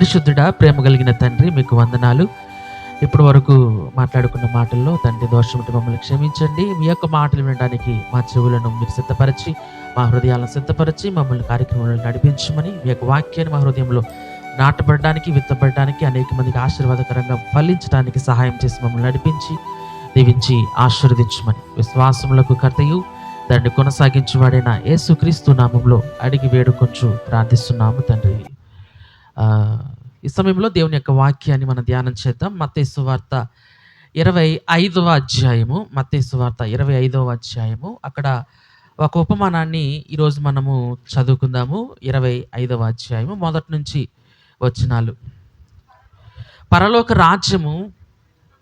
పరిశుద్ధుడా, ప్రేమ కలిగిన తండ్రి, మీకు వందనాలు. ఇప్పటి వరకు మాట్లాడుకున్న మాటల్లో తండ్రి దోషం ఉంటే మమ్మల్ని క్షమించండి. మీ యొక్క మాటలు వినడానికి మా చెవులను మీరు సిద్ధపరిచి, మా హృదయాలను సిద్ధపరిచి మమ్మల్ని కార్యక్రమంలో నడిపించమని, మీ యొక్క వాక్యాన్ని మా హృదయంలో నాటబడడానికి, విత్తబడడానికి, అనేక మందికి ఆశీర్వాదకరంగా ఫలించడానికి సహాయం చేసి మమ్మల్ని నడిపించి, దీవించి ఆశీర్వదించమని విశ్వాసములకు కర్తయు దాన్ని కొనసాగించువాడైన యేసుక్రీస్తు నామంలో అడిగి వేడుకొంచు ప్రార్థిస్తున్నాము తండ్రి. ఈ సమయంలో దేవుని యొక్క వాక్యాన్ని మనం ధ్యానం చేద్దాం. మత్తయి సువార్త 25వ అధ్యాయము. మత్తయి సువార్త 25వ అధ్యాయము. అక్కడ ఒక ఉపమానాన్ని ఈరోజు మనము చదువుకుందాము. 25వ అధ్యాయము మొదటి నుంచి వచనాలు. పరలోక రాజ్యము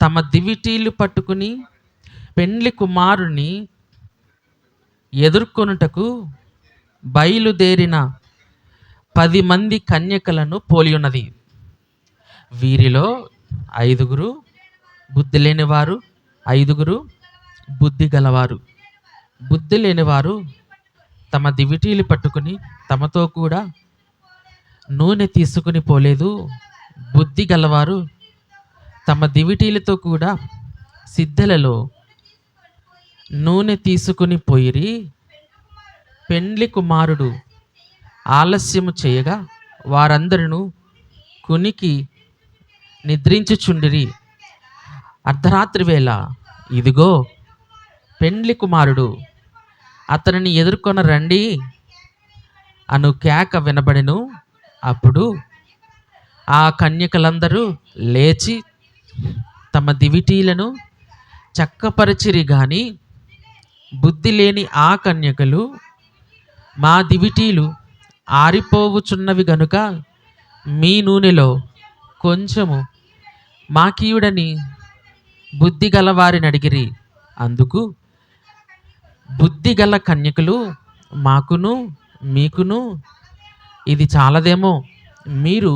తమ దివిటీలు పట్టుకుని పెండ్లి కుమారుని ఎదుర్కొనుటకు బయలుదేరిన 10 మంది కన్యకలను పోలి ఉన్నది. వీరిలో 5 బుద్ధి లేనివారు, 5 బుద్ధి గలవారు. బుద్ధి లేనివారు తమ దివిటీలు పట్టుకుని తమతో కూడా నూనె తీసుకుని పోలేదు. బుద్ధి గలవారు తమ దివిటీలతో కూడా సిద్ధెలలో నూనె తీసుకుని పోయిరి. పెండ్లి కుమారుడు ఆలస్యము చేయగా వారందరూ కునికి నిద్రించుచుండిరి. అర్ధరాత్రి వేళ ఇదిగో పెండ్లి కుమారుడు, అతనిని ఎదుర్కొన రండి అను కేక వినబడెను. అప్పుడు ఆ కన్యకలందరూ లేచి తమ దివిటీలను చక్కపరిచిరి. గాని బుద్ధి లేని ఆ కన్యకలు, మా దివిటీలు ఆరిపోవుచున్నవి గనుక మీ నూనెలో కొంచెము మాకీయుడని బుద్ధి గల వారిని అడిగిరి. అందుకు బుద్ధి గల కన్యకలు, మాకును మీకును ఇది చాలదేమో, మీరు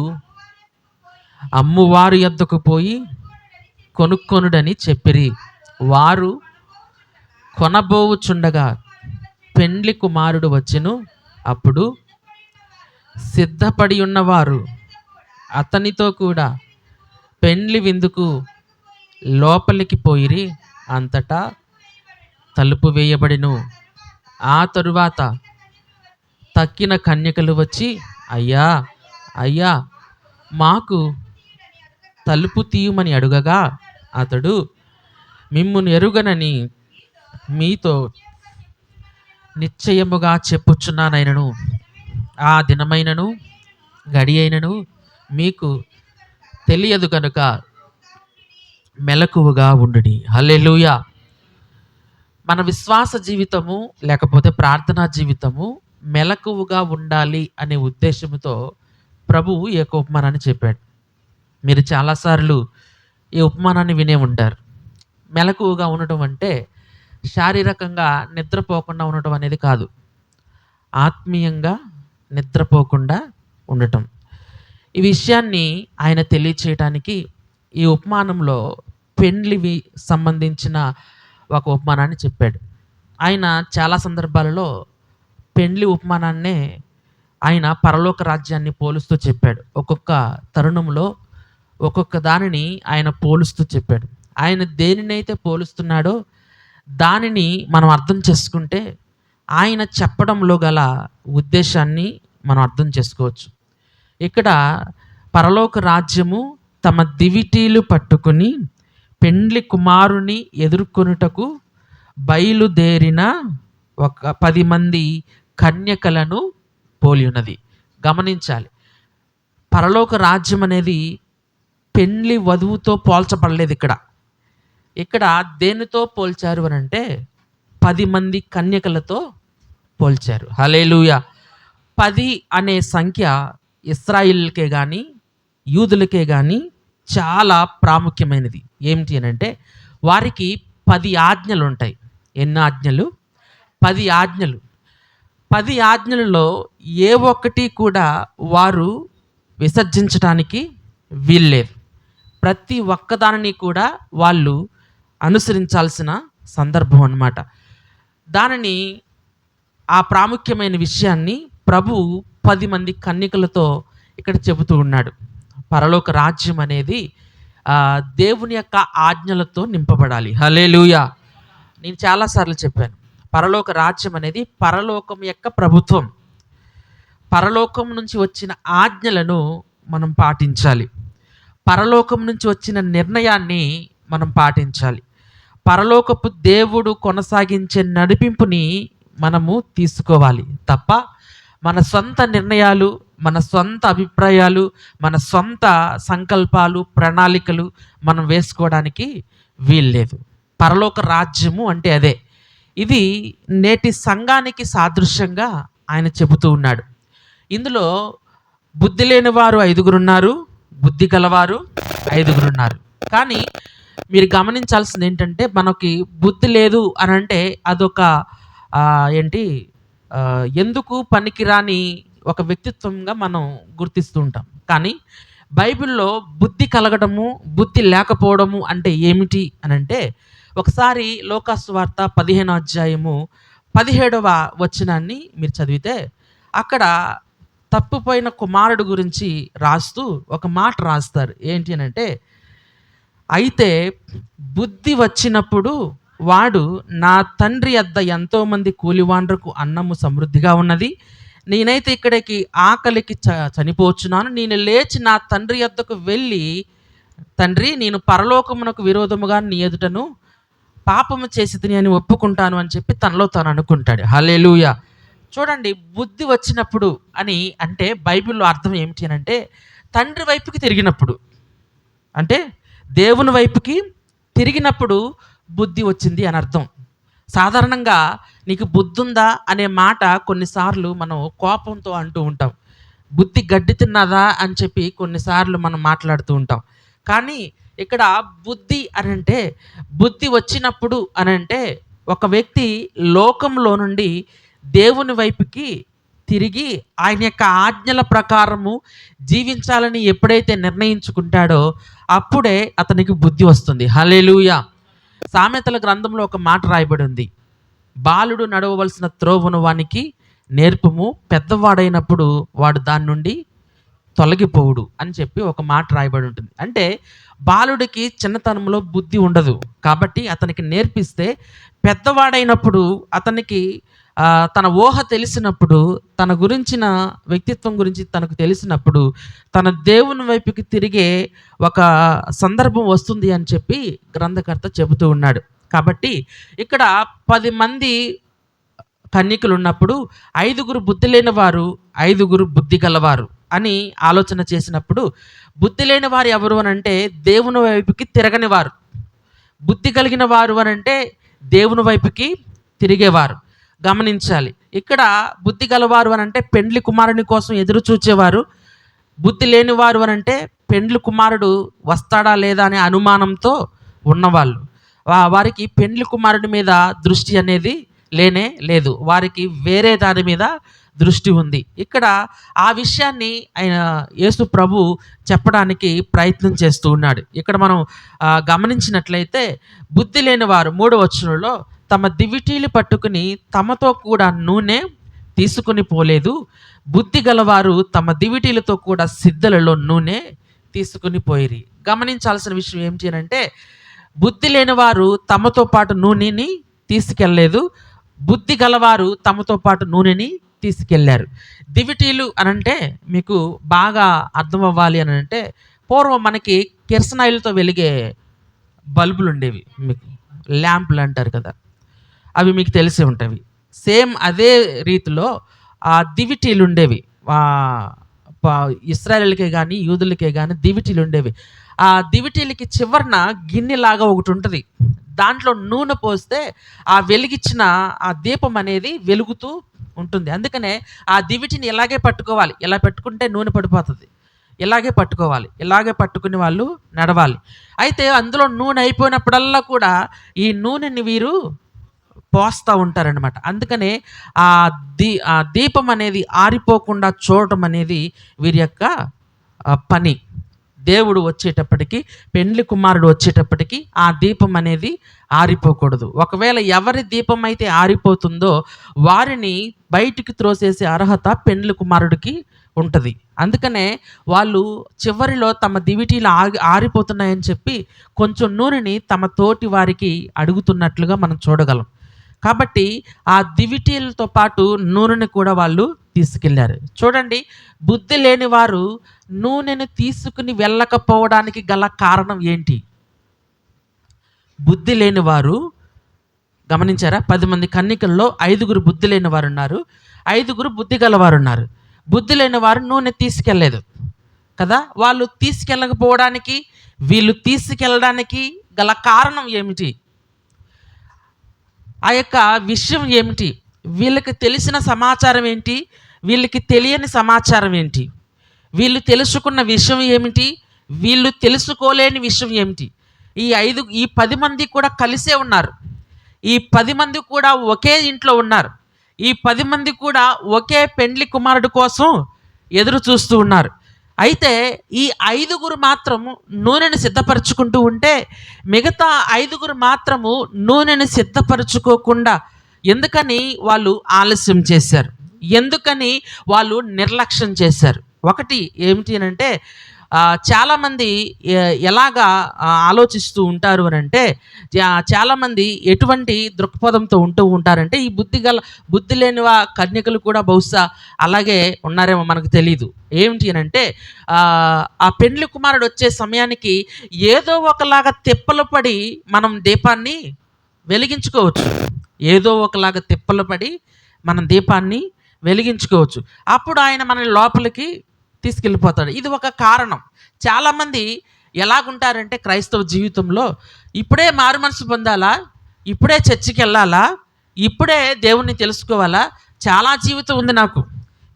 అమ్మువారి యొద్దకు పోయి కొనుక్కొనుడని చెప్పిరి. వారు కొనబోవుచుండగా పెండ్లి కుమారుడు వచ్చెను. అప్పుడు సిద్ధపడి ఉన్నవారు అతనితో కూడా పెండ్లి విందుకు లోపలికి పోయిరి. అంతటా తలుపు వేయబడెను. ఆ తరువాత తక్కిన కన్యకలు వచ్చి, అయ్యా అయ్యా మాకు తలుపు తీయమని అడుగగా, అతడు మిమ్మును ఎరుగనని మీతో నిశ్చయముగా చెప్పుచున్నానైనను ఆ దినమైనను గడి అయినను మీకు తెలియదు కనుక మెలకువగా ఉండుడి. హల్లెలూయా. మన విశ్వాస జీవితము లేకపోతే ప్రార్థనా జీవితము మెలకువగా ఉండాలి అనే ఉద్దేశంతో ప్రభువు ఈ యొక్క ఉపమానాన్ని చెప్పాడు. మీరు చాలాసార్లు ఈ ఉపమానాన్ని వినే ఉంటారు. మెలకువగా ఉండటం అంటే శారీరకంగా నిద్రపోకుండా ఉండటం అనేది కాదు, ఆత్మీయంగా నిద్రపోకుండా ఉండటం. ఈ విషయాన్ని ఆయన తెలియచేయటానికి ఈ ఉపమానంలో పెండ్లివి సంబంధించిన ఒక ఉపమానాన్ని చెప్పాడు. ఆయన చాలా సందర్భాలలో పెండ్లి ఉపమానాన్నే ఆయన పరలోక రాజ్యాన్ని పోలుస్తూ చెప్పాడు. ఒక్కొక్క తరుణంలో ఒక్కొక్క దానిని ఆయన పోలుస్తూ చెప్పాడు. ఆయన దేనినైతే పోలుస్తున్నాడో దానిని మనం అర్థం చేసుకుంటే ఆయన చెప్పడంలో గల ఉద్దేశాన్ని మనం అర్థం చేసుకోవచ్చు. ఇక్కడ పరలోక రాజ్యము తమ దివిటీలు పట్టుకుని పెండ్లి కుమారుని ఎదుర్కొనుటకు బయలుదేరిన ఒక 10 మంది కన్యకలను పోలి ఉన్నది. గమనించాలి, పరలోక రాజ్యం అనేది పెండ్లి వధువుతో పోల్చబడలేదు. ఇక్కడ దేనితో పోల్చారు అని అంటే 10 మంది కన్యకలతో పోల్చారు. హల్లెలూయా. 10 అనే సంఖ్య ఇశ్రాయేలుకే కానీ యూదులకే కానీ చాలా ప్రాముఖ్యమైనది. ఏమిటి అని అంటే వారికి 10 ఆజ్ఞలు ఉంటాయి. ఎన్ని ఆజ్ఞలు? 10 ఆజ్ఞలు. 10 ఆజ్ఞలలో ఏ ఒక్కటి కూడా వారు విసర్జించడానికి వీల్లేదు. ప్రతి ఒక్కదానిని కూడా వాళ్ళు అనుసరించాల్సిన సందర్భం అన్నమాట. దానిని ఆ ప్రాముఖ్యమైన విషయాన్ని ప్రభువు 10 మంది కన్యకలతో ఇక్కడ చెబుతూ ఉన్నాడు. పరలోక రాజ్యం అనేది దేవుని యొక్క ఆజ్ఞలతో నింపబడాలి. హల్లెలూయా. నేను చాలాసార్లు చెప్పాను, పరలోక రాజ్యం అనేది పరలోకం యొక్క ప్రభుత్వం. పరలోకం నుంచి వచ్చిన ఆజ్ఞలను మనం పాటించాలి. పరలోకం నుంచి వచ్చిన నిర్ణయాన్ని మనం పాటించాలి. పరలోకపు దేవుడు కొనసాగించే నడిపింపుని మనము తీసుకోవాలి తప్ప మన సొంత నిర్ణయాలు, మన సొంత అభిప్రాయాలు, మన సొంత సంకల్పాలు, ప్రణాళికలు మనం వేసుకోవడానికి వీల్లేదు. పరలోక రాజ్యము అంటే అదే. ఇది నేటి సంఘానికి సాదృశ్యంగా ఆయన చెబుతూ ఉన్నాడు. ఇందులో బుద్ధి లేని వారు 5 ఉన్నారు, బుద్ధి గలవారు 5 ఉన్నారు. కానీ మీరు గమనించాల్సింది ఏంటంటే, మనకి బుద్ధి లేదు అని అంటే అదొక ఏంటి ఎందుకు పనికిరాని ఒక వ్యక్తిత్వంగా మనం గుర్తిస్తూ ఉంటాం. కానీ బైబిల్లో బుద్ధి కలగడము, బుద్ధి లేకపోవడము అంటే ఏమిటి అని అంటే, ఒకసారి లోకాసు వార్త 15వ అధ్యాయము 17వ వచనాన్ని మీరు చదివితే అక్కడ తప్పిపోయిన కుమారుడు గురించి రాస్తూ ఒక మాట రాస్తారు. ఏంటి అని అంటే, అయితే బుద్ధి వచ్చినప్పుడు వాడు, నా తండ్రి యొద్ద ఎంతోమంది కూలివాండ్రకు అన్నము సమృద్ధిగా ఉన్నది, నేనైతే ఇక్కడికి ఆకలికి చనిపోవచ్చున్నాను, నేను లేచి నా తండ్రి యొద్దకు వెళ్ళి, తండ్రి నేను పరలోకమునకు విరోధముగా నీ ఎదుటను పాపము చేసి తిని అని ఒప్పుకుంటాను అని చెప్పి తనలో తాను అనుకుంటాడు. హల్లెలూయా. చూడండి, బుద్ధి వచ్చినప్పుడు అని అంటే బైబిల్లో అర్థం ఏమిటి అని అంటే, తండ్రి వైపుకి తిరిగినప్పుడు, అంటే దేవుని వైపుకి తిరిగినప్పుడు బుద్ధి వచ్చింది అని అర్థం. సాధారణంగా నీకు బుద్ధి ఉందా అనే మాట కొన్నిసార్లు మనం కోపంతో అంటూ ఉంటాం. బుద్ధి గడ్డి తిన్నదా అని చెప్పి కొన్నిసార్లు మనం మాట్లాడుతూ ఉంటాం. కానీ ఇక్కడ బుద్ధి అని అంటే, బుద్ధి వచ్చినప్పుడు అని అంటే ఒక వ్యక్తి లోకంలో నుండి దేవుని వైపుకి తిరిగి ఆయన యొక్క ఆజ్ఞల ప్రకారము జీవించాలని ఎప్పుడైతే నిర్ణయించుకుంటాడో అప్పుడే అతనికి బుద్ధి వస్తుంది. హల్లెలూయా. సామెతల గ్రంథంలో ఒక మాట రాయబడి ఉంది, బాలుడు నడవవలసిన త్రోవను వానికి నేర్పుము, పెద్దవాడైనప్పుడు వాడు దాని నుండి తొలగిపోవుడు అని చెప్పి ఒక మాట రాయబడి ఉంటుంది. అంటే బాలుడికి చిన్నతనంలో బుద్ధి ఉండదు కాబట్టి అతనికి నేర్పిస్తే పెద్దవాడైనప్పుడు అతనికి తన ఊహ తెలిసినప్పుడు, తన గురించిన వ్యక్తిత్వం గురించి తనకు తెలిసినప్పుడు తన దేవుని వైపుకి తిరిగే ఒక సందర్భం వస్తుంది అని చెప్పి గ్రంథకర్త చెబుతూ ఉన్నాడు. కాబట్టి ఇక్కడ 10 మంది కన్యకులు ఉన్నప్పుడు 5 బుద్ధి లేని వారు, 5 బుద్ధి గలవారు అని ఆలోచన చేసినప్పుడు, బుద్ధి లేని వారు ఎవరు అని అంటే దేవుని వైపుకి తిరగని వారు, బుద్ధి కలిగిన వారు అని అంటే దేవుని వైపుకి తిరిగేవారు. గమనించాలి, ఇక్కడ బుద్ధి గలవారు అని అంటే పెండ్లి కుమారుని కోసం ఎదురు చూచేవారు, బుద్ధి లేనివారు అని అంటే పెండ్లి కుమారుడు వస్తాడా లేదా అనే అనుమానంతో ఉన్నవాళ్ళు. వారికి పెండ్లి కుమారుడి మీద దృష్టి అనేది లేనే లేదు, వారికి వేరే దాని మీద దృష్టి ఉంది. ఇక్కడ ఆ విషయాన్ని ఆయన యేసు ప్రభు చెప్పడానికి ప్రయత్నం చేస్తూ ఉన్నాడు. ఇక్కడ మనం గమనించినట్లయితే బుద్ధి లేని వారు 3వ వచనంలో తమ దివిటీలు పట్టుకుని తమతో కూడా నూనె తీసుకుని పోలేదు, బుద్ధి గలవారు తమ దివిటీలతో కూడా సిద్ధలలో నూనె తీసుకుని పోయిరి. గమనించాల్సిన విషయం ఏమిటి అంటే, బుద్ధి లేని వారు తమతో పాటు నూనెని తీసుకెళ్ళలేదు, బుద్ధి గలవారు తమతో పాటు నూనెని తీసుకెళ్లారు. దివిటీలు అనంటే మీకు బాగా అర్థం అవ్వాలి అని అంటే, పూర్వం మనకి కిరసనాయిలతో వెలిగే బల్బులు ఉండేవి, మీకు ల్యాంపులు అంటారు కదా, అవి మీకు తెలిసి ఉంటాయి. సేమ్ అదే రీతిలో ఆ దివిటీలు ఉండేవి. ఇశ్రాయేలుకే కానీ యూదులకే కానీ దివిటీలు ఉండేవి. ఆ దివిటీలకి చివరన గిన్నెలాగా ఒకటి ఉంటుంది, దాంట్లో నూనె పోస్తే ఆ వెలిగించిన ఆ దీపం అనేది వెలుగుతూ ఉంటుంది. అందుకనే ఆ దివిటిని ఇలాగే పట్టుకోవాలి, ఇలా పెట్టుకుంటే నూనె పడిపోతుంది, ఇలాగే పట్టుకోవాలి, ఇలాగే పట్టుకుని వాళ్ళు నడవాలి. అయితే అందులో నూనె అయిపోయినప్పుడల్లా కూడా ఈ నూనెని వీరు పోస్తూ ఉంటారనమాట. అందుకనే ఆ దీపం అనేది ఆరిపోకుండా చూడటం అనేది వీరి యొక్క పని. దేవుడు వచ్చేటప్పటికి, పెండ్లి కుమారుడు వచ్చేటప్పటికి ఆ దీపం అనేది ఆరిపోకూడదు. ఒకవేళ ఎవరి దీపం అయితే ఆరిపోతుందో వారిని బయటికి త్రోసేసే అర్హత పెండ్లి కుమారుడికి ఉంటుంది. అందుకనే వాళ్ళు చివరిలో తమ దివిటీలు ఆరిపోతున్నాయని చెప్పి కొంచెం నూనెని తమ తోటి వారికి అడుగుతున్నట్లుగా మనం చూడగలం. కాబట్టి ఆ దివిటీలతో పాటు నూనెని కూడా వాళ్ళు తీసుకెళ్లారు. చూడండి, బుద్ధి లేని వారు నూనెను తీసుకుని వెళ్ళకపోవడానికి గల కారణం ఏంటి? బుద్ధి లేని వారు గమనించారా? 10 మంది కన్యకల్లో 5గురు బుద్ధి లేని వారు ఉన్నారు, 5గురు బుద్ధి గలవారు ఉన్నారు. బుద్ధి లేని వారు నూనె తీసుకెళ్ళలేదు కదా. వాళ్ళు తీసుకెళ్ళకపోవడానికి, వీళ్ళు తీసుకెళ్ళడానికి గల కారణం ఏమిటి? ఆ యొక్క విషయం ఏమిటి? వీళ్ళకి తెలిసిన సమాచారం ఏంటి? వీళ్ళకి తెలియని సమాచారం ఏంటి? వీళ్ళు తెలుసుకున్న విషయం ఏమిటి? వీళ్ళు తెలుసుకోలేని విషయం ఏమిటి? ఈ 10 మంది కూడా కలిసే ఉన్నారు. ఈ 10 మంది కూడా ఒకే ఇంట్లో ఉన్నారు. ఈ 10 మంది కూడా ఒకే పెండ్లి కుమారుడు కోసం ఎదురు చూస్తూ ఉన్నారు. అయితే ఈ 5గురు మాత్రము నూనెను సిద్ధపరచుకుంటూ ఉంటే, మిగతా 5గురు మాత్రము నూనెను సిద్ధపరచుకోకుండా ఎందుకని వాళ్ళు ఆలస్యం చేశారు? ఎందుకని వాళ్ళు నిర్లక్ష్యం చేశారు? ఒకటి ఏమిటి అనంటే, చాలామంది ఎలాగా ఆలోచిస్తూ ఉంటారు అని అంటే, చాలామంది ఎటువంటి దృక్పథంతో ఉంటూ ఉంటారంటే, ఈ బుద్ధి లేని కన్యకలు కూడా బహుశా అలాగే ఉన్నారేమో మనకు తెలీదు. ఏమిటి అని అంటే, ఆ పెండ్లి కుమారుడు వచ్చే సమయానికి ఏదో ఒకలాగా తిప్పలు పడి మనం దీపాన్ని వెలిగించుకోవచ్చు. ఏదో ఒకలాగా తిప్పలు పడి మనం దీపాన్ని వెలిగించుకోవచ్చు. అప్పుడు ఆయన మనల్ని లోపలికి తీసుకెళ్ళిపోతాడు. ఇది ఒక కారణం. చాలామంది ఎలాగుంటారంటే క్రైస్తవ జీవితంలో, ఇప్పుడే మారు మనసు పొందాలా, ఇప్పుడే చర్చికి వెళ్ళాలా, ఇప్పుడే దేవుణ్ణి తెలుసుకోవాలా, చాలా జీవితం ఉంది నాకు,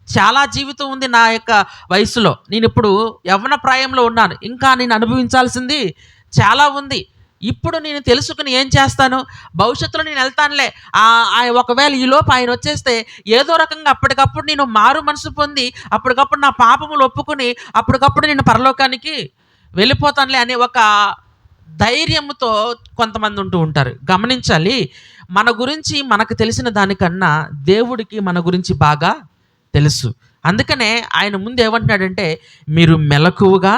చాలా జీవితం ఉంది నా యొక్క వయసులో, నేను ఇప్పుడు యవ్వన ప్రాయంలో ఉన్నాను, ఇంకా నేను అనుభవించాల్సింది చాలా ఉంది, ఇప్పుడు నేను తెలుసుకుని ఏం చేస్తాను, భవిష్యత్తులో నేను వెళ్తానులే, ఒకవేళ ఈలోపు ఆయన వచ్చేస్తే ఏదో రకంగా అప్పటికప్పుడు నేను మారు మనసు పొంది అప్పటికప్పుడు నా పాపములు ఒప్పుకొని అప్పటికప్పుడు నేను పరలోకానికి వెళ్ళిపోతానులే అనే ఒక ధైర్యంతో కొంతమంది ఉంటూ ఉంటారు. గమనించాలి, మన గురించి మనకు తెలిసిన దానికన్నా దేవుడికి మన గురించి బాగా తెలుసు. అందుకనే ఆయన ముందు ఏమంటున్నాడంటే, మీరు మెలకువగా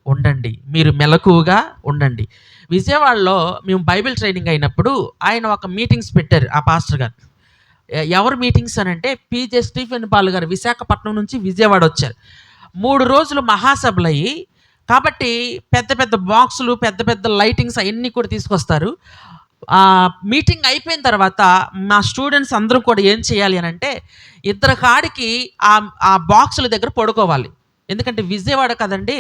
ఉండండి, మీరు మెలకువగా ఉండండి. విజయవాడలో మేము బైబిల్ ట్రైనింగ్ అయినప్పుడు ఆయన ఒక మీటింగ్స్ పెట్టారు, ఆ పాస్టర్ గారు. ఎవరు మీటింగ్స్ అని అంటే, పీజే స్టీఫెన్ పాల్ గారు విశాఖపట్నం నుంచి విజయవాడ వచ్చారు. 3 రోజులు మహాసభలు అయ్యి, కాబట్టి పెద్ద పెద్ద బాక్సులు, పెద్ద పెద్ద లైటింగ్స్ అవన్నీ కూడా తీసుకొస్తారు. మీటింగ్ అయిపోయిన తర్వాత మా స్టూడెంట్స్ అందరూ కూడా ఏం చేయాలి అని అంటే, ఇద్దరు కాడికి ఆ బాక్సుల దగ్గర పడుకోవాలి. ఎందుకంటే విజయవాడ కదండి,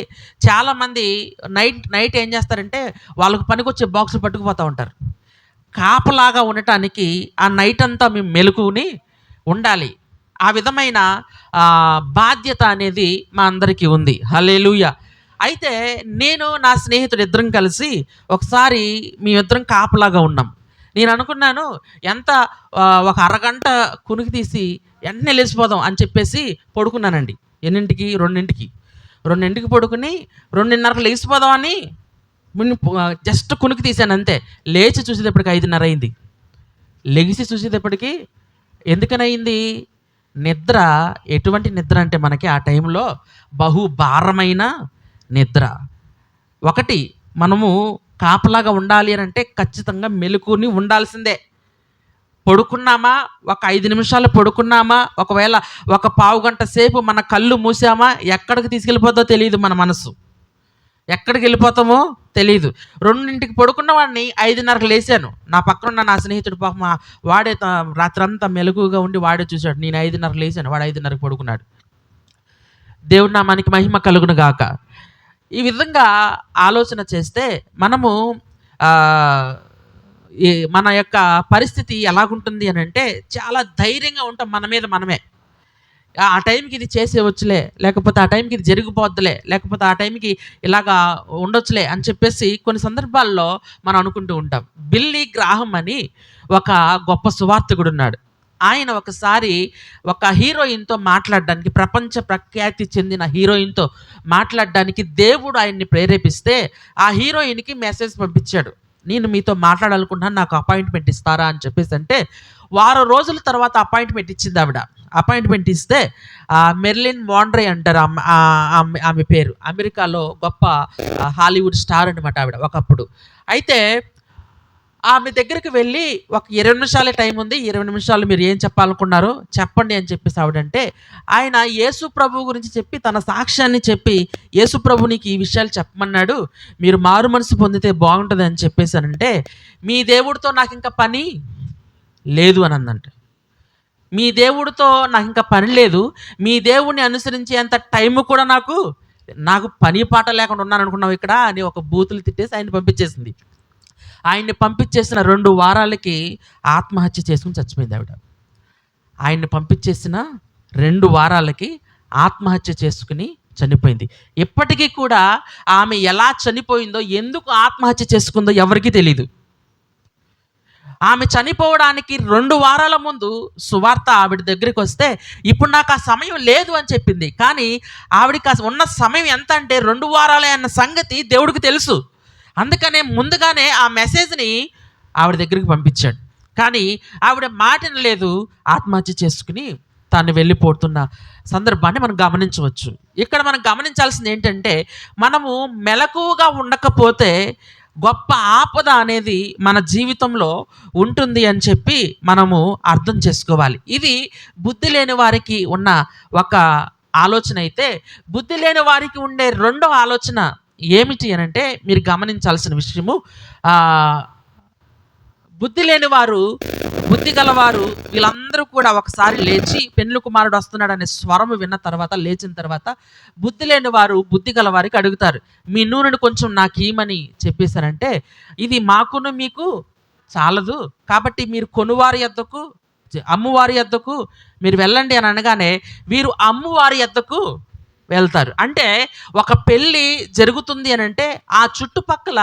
చాలామంది నైట్ ఏం చేస్తారంటే వాళ్ళకు పనికొచ్చే బాక్సులు పట్టుకుపోతూ ఉంటారు. కాపలాగా ఉండటానికి ఆ నైట్ అంతా మేము మెలకుని ఉండాలి. ఆ విధమైన బాధ్యత అనేది మా అందరికీ ఉంది. హల్లెలూయా. అయితే నేను నా స్నేహితుడు ఇద్దరం కలిసి ఒకసారి మేమిద్దరం కాపలాగా ఉన్నాం. నేను అనుకున్నాను, ఒక అరగంట కునికి తీసి వెంటనే లేచిపోదాం అని చెప్పేసి పడుకున్నానండి. ఎన్నింటికి? 2ంటికి పడుకుని 2:30కు లేచిపోదామని జస్ట్ కునికి తీశాను అంతే. లేచి చూసేటప్పటికి 5:30 అయింది. లెగిసి చూసేటప్పటికి ఎందుకనయింది? నిద్ర ఎటువంటి నిద్ర అంటే మనకి ఆ టైంలో బహుభారమైన నిద్ర. ఒకటి, మనము కాపలాగా ఉండాలి అని అంటే ఖచ్చితంగా మెలకుని ఉండాల్సిందే. పడుకున్నామా, ఒక 5 నిమిషాలు పడుకున్నామా, ఒకవేళ ఒక పావు గంట సేపు మన కళ్ళు మూసామా, ఎక్కడికి తీసుకెళ్ళిపోతుందో తెలియదు. మన మనసు ఎక్కడికి వెళ్ళిపోతామో తెలియదు. 2ంటికి పడుకున్న వాడిని 5:30కు లేచాను. నా పక్కన ఉన్న నా స్నేహితుడు పాపం వాడే రాత్రంతా మెలకుగా ఉండి వాడే చూశాడు. నేను 5:30కు లేచాను, వాడు 5:30కు పడుకున్నాడు. దేవుడి నామానికి మహిమ కలుగును గాక. ఈ విధంగా ఆలోచన చేస్తే మనము మన యొక్క పరిస్థితి ఎలాగుంటుంది అని అంటే, చాలా ధైర్యంగా ఉంటాం మన మీద మనమే. ఆ టైంకి ఇది చేసేవచ్చులే, లేకపోతే ఆ టైంకి ఇది జరిగిపోద్దులే, లేకపోతే ఆ టైంకి ఇలాగా ఉండొచ్చులే అని చెప్పేసి కొన్ని సందర్భాల్లో మనం అనుకుంటూ ఉంటాం. బిల్లీ గ్రాహం అని ఒక గొప్ప సువార్తికుడు ఉన్నాడు. ఆయన ఒకసారి ఒక హీరోయిన్తో మాట్లాడడానికి, ప్రపంచ ప్రఖ్యాతి చెందిన హీరోయిన్తో మాట్లాడడానికి దేవుడు ఆయన్ని ప్రేరేపిస్తే ఆ హీరోయిన్కి మెసేజ్ పంపించాడు. నేను మీతో మాట్లాడాలనుకుంటున్నాను, నాకు అపాయింట్మెంట్ ఇస్తారా అని చెప్పేసి అంటే, వారం రోజుల తర్వాత అపాయింట్మెంట్ ఇచ్చింది ఆవిడ. అపాయింట్మెంట్ ఇస్తే మెర్లిన్ మోండ్రే అంటారు ఆమె పేరు. అమెరికాలో గొప్ప హాలీవుడ్ స్టార్ అనమాట ఆవిడ ఒకప్పుడు. అయితే ఆమె దగ్గరికి వెళ్ళి ఒక 20 నిమిషాలే టైం ఉంది, 20 నిమిషాలు మీరు ఏం చెప్పాలనుకున్నారో చెప్పండి అని చెప్పేసి ఆవిడంటే, ఆయన యేసు ప్రభు గురించి చెప్పి తన సాక్ష్యాన్ని చెప్పి, యేసు ప్రభు నీకు ఈ విషయాలు చెప్పమన్నాడు, మీరు మారు మనసు పొందితే బాగుంటుంది అని చెప్పేసానంటే, మీ దేవుడితో నాకు ఇంకా పని లేదు అని అందంట. మీ దేవుడితో నాకు ఇంకా పని లేదు, మీ దేవుడిని అనుసరించేంత టైం కూడా నాకు పని పాట లేకుండా ఉన్నాను అనుకున్నావు ఇక్కడ అని ఒక బూతులు తిట్టేసి ఆయన్ని పంపించేసింది. ఆయన్ని పంపించేసిన 2 వారాలకి ఆత్మహత్య చేసుకుని చచ్చిపోయింది ఆవిడ. ఆయన్ని పంపించేసిన 2 వారాలకి ఆత్మహత్య చేసుకుని చనిపోయింది. ఇప్పటికీ కూడా ఆమె ఎలా చనిపోయిందో, ఎందుకు ఆత్మహత్య చేసుకుందో ఎవరికీ తెలీదు. ఆమె చనిపోవడానికి 2 వారాల ముందు సువార్త ఆవిడ దగ్గరికి వస్తే, ఇప్పుడు నాకు ఆ సమయం లేదు అని చెప్పింది. కానీ ఆవిడకి ఉన్న సమయం ఎంత అంటే 2 వారాలే అన్న సంగతి దేవుడికి తెలుసు. అందుకనే ముందుగానే ఆ మెసేజ్ని ఆవిడ దగ్గరికి పంపించాడు. కానీ ఆవిడ మాటను లేదు, ఆత్మహత్య చేసుకుని తాను వెళ్ళిపోతున్న సందర్భాన్ని మనం గమనించవచ్చు. ఇక్కడ మనం గమనించాల్సింది ఏంటంటే, మనము మెలకువగా ఉండకపోతే గొప్ప ఆపద అనేది మన జీవితంలో ఉంటుంది అని చెప్పి మనము అర్థం చేసుకోవాలి. ఇది బుద్ధి లేని వారికి ఉన్న ఒక ఆలోచన అయితే, బుద్ధి లేని వారికి ఉండే రెండో ఆలోచన ఏమిటి అని అంటే, మీరు గమనించాల్సిన విషయము, బుద్ధి లేని వారు, బుద్ధి గలవారు వీళ్ళందరూ కూడా ఒకసారి లేచి పెండ్లి కుమారుడు వస్తున్నాడు అనే స్వరము విన్న తర్వాత, లేచిన తర్వాత బుద్ధి లేని వారు బుద్ధి గలవారికి అడుగుతారు, మీ నూనెను కొంచెం నాకు ఇమ్మని చెప్పేశారంటే, ఇది మాకును మీకు చాలదు, కాబట్టి మీరు కొనువారి యొద్దకు, అమ్మువారి యొద్దకు మీరు వెళ్ళండి అని అనగానే వీరు అమ్మువారి యొద్దకు వెళ్తారు. అంటే ఒక పెళ్ళి జరుగుతుంది అని అంటే ఆ చుట్టుపక్కల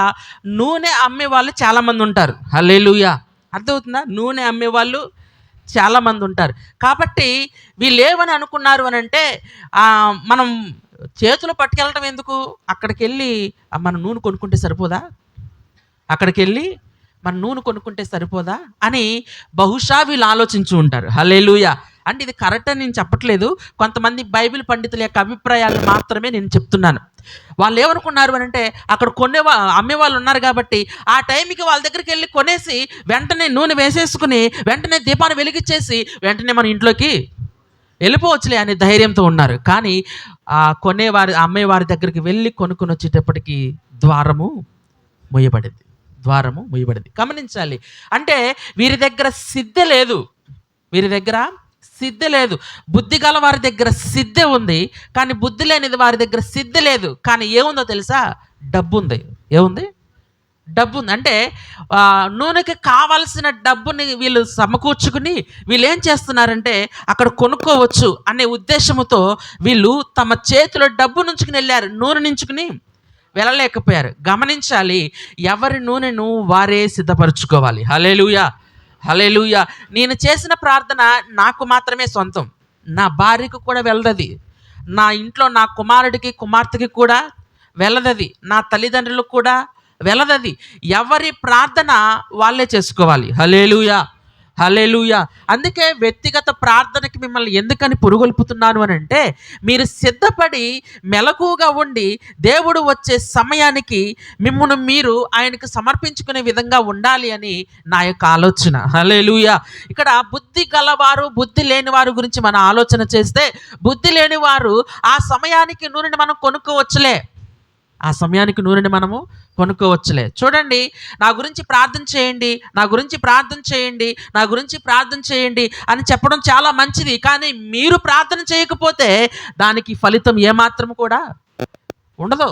నూనె అమ్మేవాళ్ళు చాలామంది ఉంటారు. హల్లెలూయా, అర్థమవుతుందా? నూనె అమ్మేవాళ్ళు చాలామంది ఉంటారు. కాబట్టి వీళ్ళు ఏమని అనుకున్నారు అని అంటే, మనం చేతులు పట్టుకెళ్ళటం ఎందుకు, అక్కడికి వెళ్ళి మన నూనె కొనుక్కుంటే సరిపోదా, అక్కడికి వెళ్ళి మన నూనె కొనుక్కుంటే సరిపోదా అని బహుశా వీళ్ళు ఆలోచించి ఉంటారు. హల్లెలూయా. అంటే ఇది కరెక్ట్ అని నేను చెప్పట్లేదు, కొంతమంది బైబిల్ పండితుల యొక్క అభిప్రాయాలు మాత్రమే నేను చెప్తున్నాను. వాళ్ళు ఏమనుకున్నారు అని అంటే, అక్కడ అమ్మేవాళ్ళు ఉన్నారు కాబట్టి ఆ టైంకి వాళ్ళ దగ్గరికి వెళ్ళి కొనేసి వెంటనే నూనె వేసేసుకుని వెంటనే దీపాన్ని వెలిగించేసి వెంటనే మన ఇంట్లోకి వెళ్ళిపోవచ్చులే అనే ధైర్యంతో ఉన్నారు. కానీ అమ్మేవారి దగ్గరికి వెళ్ళి కొనుక్కొని వచ్చేటప్పటికి ద్వారము ముయ్యబడింది. గమనించాలి. అంటే వీరి దగ్గర సిద్ధి లేదు, బుద్ధి గల వారి దగ్గర సిద్ధి ఉంది, కానీ బుద్ధి లేనిది వారి దగ్గర సిద్ధి లేదు. కానీ ఏముందో తెలుసా? డబ్బు ఉంది. డబ్బు ఉంది. అంటే నూనెకి కావాల్సిన డబ్బుని వీళ్ళు సమకూర్చుకుని వీళ్ళు ఏం చేస్తున్నారంటే, అక్కడ కొనుక్కోవచ్చు అనే ఉద్దేశంతో వీళ్ళు తమ చేతిలో డబ్బు నుంచుకుని వెళ్ళారు, నూనె నుంచుకుని వెళ్ళలేకపోయారు. గమనించాలి, ఎవరి నూనెను వారే సిద్ధపరచుకోవాలి. హల్లెలూయా. నేను చేసిన ప్రార్థన నాకు మాత్రమే సొంతం, నా భార్యకు కూడా వెళ్ళదది, నా ఇంట్లో నా కుమారుడికి కుమార్తెకి కూడా వెళ్ళదది, నా తల్లిదండ్రులకు కూడా వెళ్ళదది. ఎవరి ప్రార్థన వాళ్ళే చేసుకోవాలి. హల్లెలూయా. అందుకే వ్యక్తిగత ప్రార్థనకి మిమ్మల్ని ఎందుకని పురుగొల్పుతున్నాను అని అంటే, మీరు సిద్ధపడి మెలకువగా ఉండి దేవుడు వచ్చే సమయానికి మిమ్మల్ని మీరు ఆయనకు సమర్పించుకునే విధంగా ఉండాలి అని నా యొక్క ఆలోచన. హల్లెలూయా. ఇక్కడ బుద్ధి గలవారు, బుద్ధి లేని వారు గురించి మనం ఆలోచన చేస్తే, బుద్ధి లేని వారు ఆ సమయానికి నూనెని మనం కొనుక్కోవచ్చులే, చూడండి, నా గురించి ప్రార్థన చేయండి అని చెప్పడం చాలా మంచిది. కానీ మీరు ప్రార్థన చేయకపోతే దానికి ఫలితం ఏమాత్రం కూడా ఉండదు.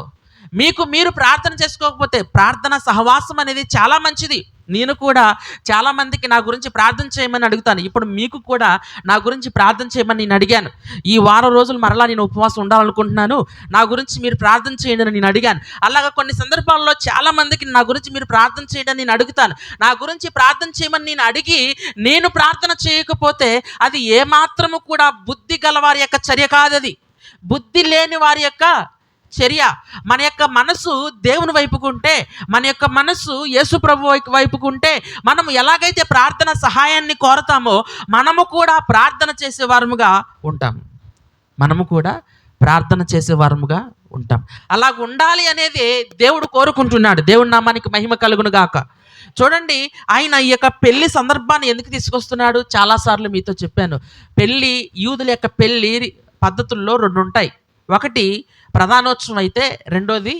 మీరు ప్రార్థన చేసుకోకపోతే, ప్రార్థన సహవాసం అనేది చాలా మంచిది. నేను కూడా చాలామందికి నా గురించి ప్రార్థన చేయమని అడుగుతాను. ఇప్పుడు మీకు కూడా నా గురించి ప్రార్థన చేయమని నేను అడిగాను. ఈ వారం రోజులు మరలా నేను ఉపవాసం ఉండాలనుకుంటున్నాను, నా గురించి మీరు ప్రార్థన చేయండి అని నేను అడిగాను. అలాగా కొన్ని సందర్భాల్లో చాలామందికి నా గురించి మీరు ప్రార్థన చేయండి అని నేను అడుగుతాను. నా గురించి ప్రార్థన చేయమని నేను అడిగి నేను ప్రార్థన చేయకపోతే అది ఏమాత్రము కూడా బుద్ధి గల వారి యొక్క చర్య కాదది, బుద్ధి లేని వారి యొక్క చర్య. మన యొక్క మనసు దేవుని వైపుకుంటే, మన యొక్క మనసు యేసు ప్రభు వైపుకుంటే, మనం ఎలాగైతే ప్రార్థన సహాయాన్ని కోరతామో మనము కూడా ప్రార్థన చేసేవారముగా ఉంటాం. మనము కూడా ప్రార్థన చేసేవారముగా ఉంటాం. అలాగ ఉండాలి అనేది దేవుడు కోరుకుంటున్నాడు. దేవుడి నామానికి మహిమ కలుగును గాక. చూడండి, ఆయన ఈ యొక్క పెళ్లి సందర్భాన్ని ఎందుకు తీసుకొస్తున్నాడు? చాలాసార్లు మీతో చెప్పాను. పెళ్ళి, యూదుల యొక్క పెళ్ళి పద్ధతుల్లో 2 ఉంటాయి. ఒకటి ప్రధానోత్సవం అయితే, రెండోది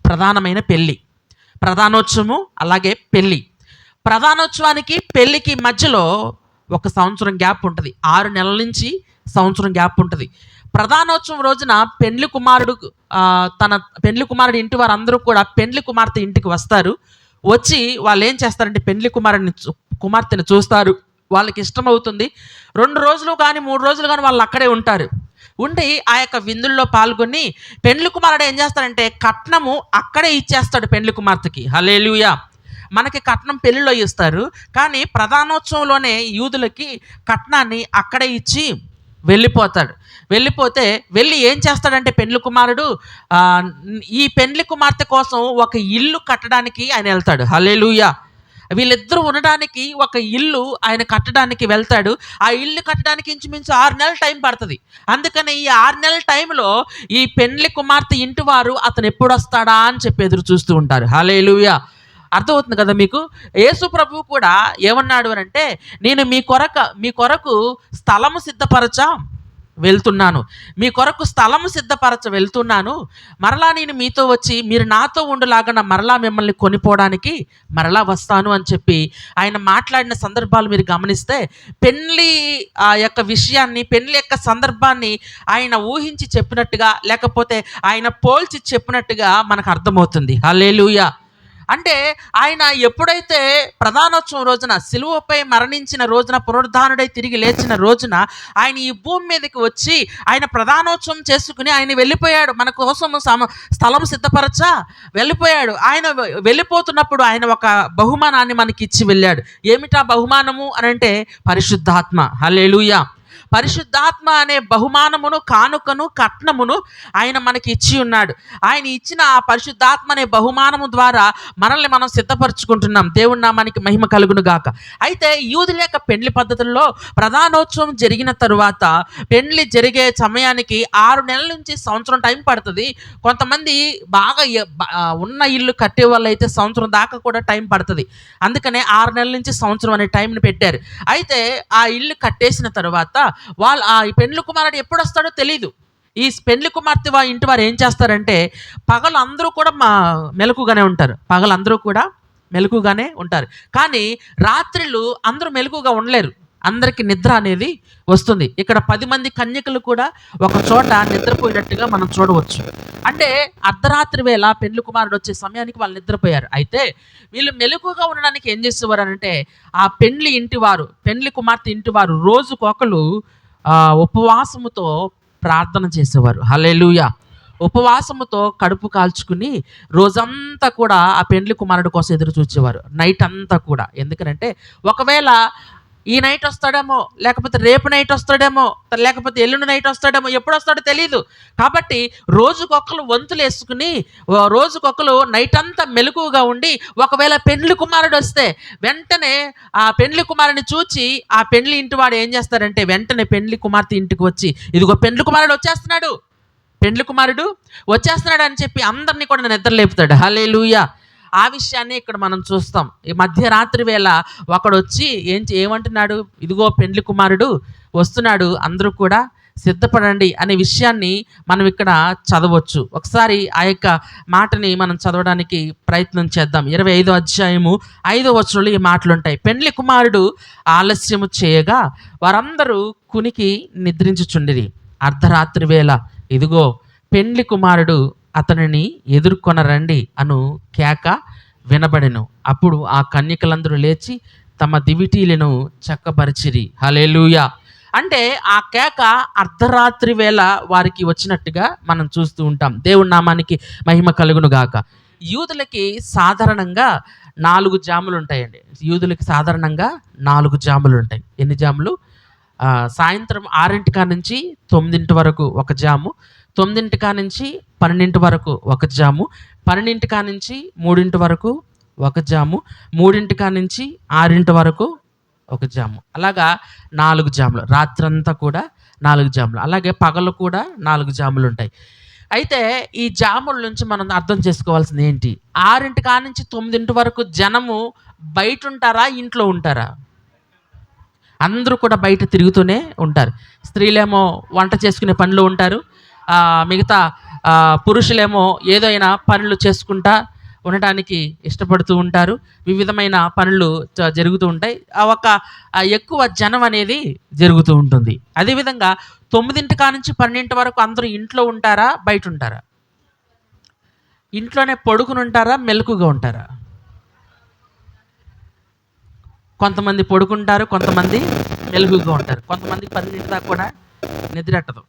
ప్రధానమైన పెళ్ళి. ప్రధానోత్సవము అలాగే పెళ్ళి. ప్రధానోత్సవానికి పెళ్ళికి మధ్యలో 1 సంవత్సరం గ్యాప్ ఉంటుంది. 6 నెలల నుంచి సంవత్సరం గ్యాప్ ఉంటుంది. ప్రధానోత్సవం రోజున పెండ్లి కుమారుడు తన పెండ్లి కుమారుడు ఇంటి వారందరూ కూడా పెండ్లి కుమార్తె ఇంటికి వస్తారు. వచ్చి వాళ్ళు ఏం చేస్తారంటే పెండ్లి కుమార్తెని చూస్తారు. వాళ్ళకి ఇష్టమవుతుంది. 2 రోజులు కానీ 3 రోజులు కానీ వాళ్ళు అక్కడే ఉంటారు. ఉండి ఆ యొక్క విందుల్లో పాల్గొని పెండ్లి కుమారుడు ఏం చేస్తాడంటే కట్నము అక్కడే ఇచ్చేస్తాడు పెండ్లి కుమార్తెకి. హల్లెలూయా. మనకి కట్నం పెళ్లిలో ఇస్తారు, కానీ ప్రధానోత్సవంలోనే యూదులకి కట్నాన్ని అక్కడే ఇచ్చి వెళ్ళిపోతాడు. వెళ్ళి ఏం చేస్తాడంటే పెండ్లి కుమారుడు ఈ పెండ్లి కుమార్తె కోసం ఒక ఇల్లు కట్టడానికి ఆయన వెళ్తాడు. హల్లెలూయా. వీళ్ళిద్దరూ ఉండడానికి ఒక ఇల్లు ఆయన కట్టడానికి వెళ్తాడు. ఆ ఇల్లు కట్టడానికి ఇంచుమించు 6 నెలల టైం పడుతుంది. అందుకని ఈ 6 నెలల టైంలో ఈ పెండ్లి కుమార్తె ఇంటి వారు అతను ఎప్పుడు వస్తాడా అని చెప్పి ఎదురు చూస్తూ ఉంటారు. హల్లెలూయా. అర్థమవుతుంది కదా మీకు? యేసు ప్రభువు కూడా ఏమన్నాడు అని అంటే, నేను మీ కొరకు స్థలము సిద్ధపరచ వెళ్తున్నాను, మీ కొరకు స్థలము సిద్ధపరచ వెళ్తున్నాను, మరలా నేను మీతో వచ్చి మీరు నాతో ఉండులాగా మరలా మిమ్మల్ని కొనిపోవడానికి మరలా వస్తాను అని చెప్పి ఆయన మాట్లాడిన సందర్భాలు మీరు గమనిస్తే, పెళ్ళి యొక్క విషయాన్ని, పెళ్ళి యొక్క సందర్భాన్ని ఆయన ఊహించి చెప్పినట్టుగా, లేకపోతే ఆయన పోల్చి చెప్పినట్టుగా మనకు అర్థమవుతుంది. హల్లెలూయా. అంటే ఆయన ఎప్పుడైతే ప్రధానోత్సవం రోజున, సిలువపై మరణించిన రోజున, పునరుద్ధానుడై తిరిగి లేచిన రోజున ఆయన ఈ భూమి మీదకి వచ్చి ఆయన ప్రధానోత్సవం చేసుకుని ఆయన వెళ్ళిపోయాడు. మన కోసం స్థలం సిద్ధపరచ వెళ్ళిపోయాడు. ఆయన వెళ్ళిపోతున్నప్పుడు ఆయన ఒక బహుమానాన్ని మనకి ఇచ్చి వెళ్ళాడు. ఏమిటా బహుమానము అని అంటే పరిశుద్ధాత్మ. హల్లెలూయా. పరిశుద్ధాత్మ అనే బహుమానమును, కానుకను, కట్నమును ఆయన మనకి ఇచ్చి ఉన్నాడు. ఆయన ఇచ్చిన ఆ పరిశుద్ధాత్మ అనే బహుమానము ద్వారా మనల్ని మనం సిద్ధపరచుకుంటున్నాం. దేవుడి నామానికి మహిమ కలుగును గాక. అయితే యూదుల యొక్క పెండ్లి పద్ధతుల్లో ప్రధానోత్సవం జరిగిన తరువాత పెండ్లి జరిగే సమయానికి 6 నెలల నుంచి సంవత్సరం టైం పడుతుంది. కొంతమంది బాగా ఉన్న ఇల్లు కట్టే వాళ్ళు అయితే సంవత్సరం దాకా కూడా టైం పడుతుంది. అందుకనే 6 నెలల నుంచి సంవత్సరం అనే టైంని పెట్టారు. అయితే ఆ ఇల్లు కట్టేసిన తరువాత వాళ్ళు ఆ పెండ్లి కుమారుడు ఎప్పుడు వస్తాడో తెలీదు. ఈ పెండ్లి కుమార్తె ఇంటి వారు ఏం చేస్తారంటే పగలు అందరూ కూడా మెలకుగానే ఉంటారు. పగలందరూ కూడా మెలకుగానే ఉంటారు, కానీ రాత్రిళ్ళు అందరూ మెలకుగా ఉండలేరు. అందరికీ నిద్ర అనేది వస్తుంది. ఇక్కడ 10 మంది కన్యకలు కూడా ఒక చోట నిద్రపోయినట్టుగా మనం చూడవచ్చు. అంటే అర్ధరాత్రి వేళ పెండ్లి కుమారుడు వచ్చే సమయానికి వాళ్ళు నిద్రపోయారు. అయితే వీళ్ళు మెలకుగా ఉండడానికి ఏం చేసేవారు అంటే ఆ పెండ్లి కుమార్తె ఇంటివారు రోజుకొకరు ఉపవాసముతో ప్రార్థన చేసేవారు. హల్లెలూయా. ఉపవాసముతో కడుపు కాల్చుకుని రోజంతా కూడా ఆ పెండ్లి కుమారుడు కోసం ఎదురు చూసేవారు, నైట్ అంతా కూడా. ఎందుకంటే ఒకవేళ ఈ నైట్ వస్తాడేమో, లేకపోతే రేపు నైట్ వస్తాడేమో, లేకపోతే ఎల్లుండి నైట్ వస్తాడేమో, ఎప్పుడు వస్తాడో తెలియదు. కాబట్టి రోజుకొకరు వంతులు వేసుకుని రోజుకొకరు నైట్ అంతా మెలకుగా ఉండి ఒకవేళ పెండ్లి కుమారుడు వస్తే వెంటనే ఆ పెండ్లి కుమారుడిని చూచి ఆ పెండ్లి ఇంటి వాడు ఏం చేస్తారంటే వెంటనే పెండ్లి కుమార్తె ఇంటికి వచ్చి, ఇదిగో పెండ్లి కుమారుడు వచ్చేస్తున్నాడు అని చెప్పి అందరినీ కూడా నిద్రలేపుతాడు. హల్లెలూయా. ఆ విషయాన్ని ఇక్కడ మనం చూస్తాం. ఈ మధ్యరాత్రి వేళ ఒకడు వచ్చి ఏమంటున్నాడు, ఇదిగో పెండ్లి కుమారుడు వస్తున్నాడు, అందరూ కూడా సిద్ధపడండి అనే విషయాన్ని మనం ఇక్కడ చదవచ్చు. ఒకసారి ఆ యొక్క మాటని మనం చదవడానికి ప్రయత్నం చేద్దాం. 25వ అధ్యాయము 5వ వచనంలో ఈ మాటలు ఉంటాయి. పెండ్లి కుమారుడు ఆలస్యము చేయగా వారందరూ కునికి నిద్రించుచుండిరి. అర్ధరాత్రి వేళ ఇదిగో పెండ్లి కుమారుడు అతనిని ఎదుర్కొనరండి అను కేక వినబడెను. అప్పుడు ఆ కన్యకలందరూ లేచి తమ దివిటీలను చక్కపరిచిరి. హల్లెలూయా. అంటే ఆ కేక అర్ధరాత్రి వేళ వారికి వచ్చినట్టుగా మనం చూస్తూ ఉంటాం. దేవుడి నామానికి మహిమ కలుగును గాక. యూదులకి సాధారణంగా 4 జాములు ఉంటాయండి. యూదులకి సాధారణంగా 4 జాములు ఉంటాయి. ఎన్ని జాములు? సాయంత్రం 6 నుంచి 9 వరకు ఒక జాము, 9 నుంచి 12 వరకు ఒక జాము, 12 నుంచి 3 వరకు ఒక జాము, 3 నుంచి 6 వరకు ఒక జాము. అలాగా 4 జాములు. రాత్రంతా కూడా 4 జాములు. అలాగే పగలు కూడా 4 జాములు ఉంటాయి. అయితే ఈ జాముల నుంచి మనం అర్థం చేసుకోవాల్సింది ఏంటి? 6 నుంచి 9 వరకు జనము బయట ఉంటారా, ఇంట్లో ఉంటారా? అందరూ కూడా బయట తిరుగుతూనే ఉంటారు. స్త్రీలేమో వంట చేసుకునే పనిలో ఉంటారు. మిగతా పురుషులేమో ఏదైనా పనులు చేసుకుంటా ఉండటానికి ఇష్టపడుతూ ఉంటారు. వివిధమైన పనులు జరుగుతూ ఉంటాయి. ఒక ఎక్కువ జనం అనేది జరుగుతూ ఉంటుంది. అదేవిధంగా 9 నుంచి 12 వరకు అందరూ ఇంట్లో ఉంటారా, బయట ఉంటారా? ఇంట్లోనే పడుకుని ఉంటారా, మెలకుగా ఉంటారా? కొంతమంది పడుకుంటారు, కొంతమంది మెలకుగా ఉంటారు. కొంతమందికి 12 దాకా కూడా నిద్రెట్టదు.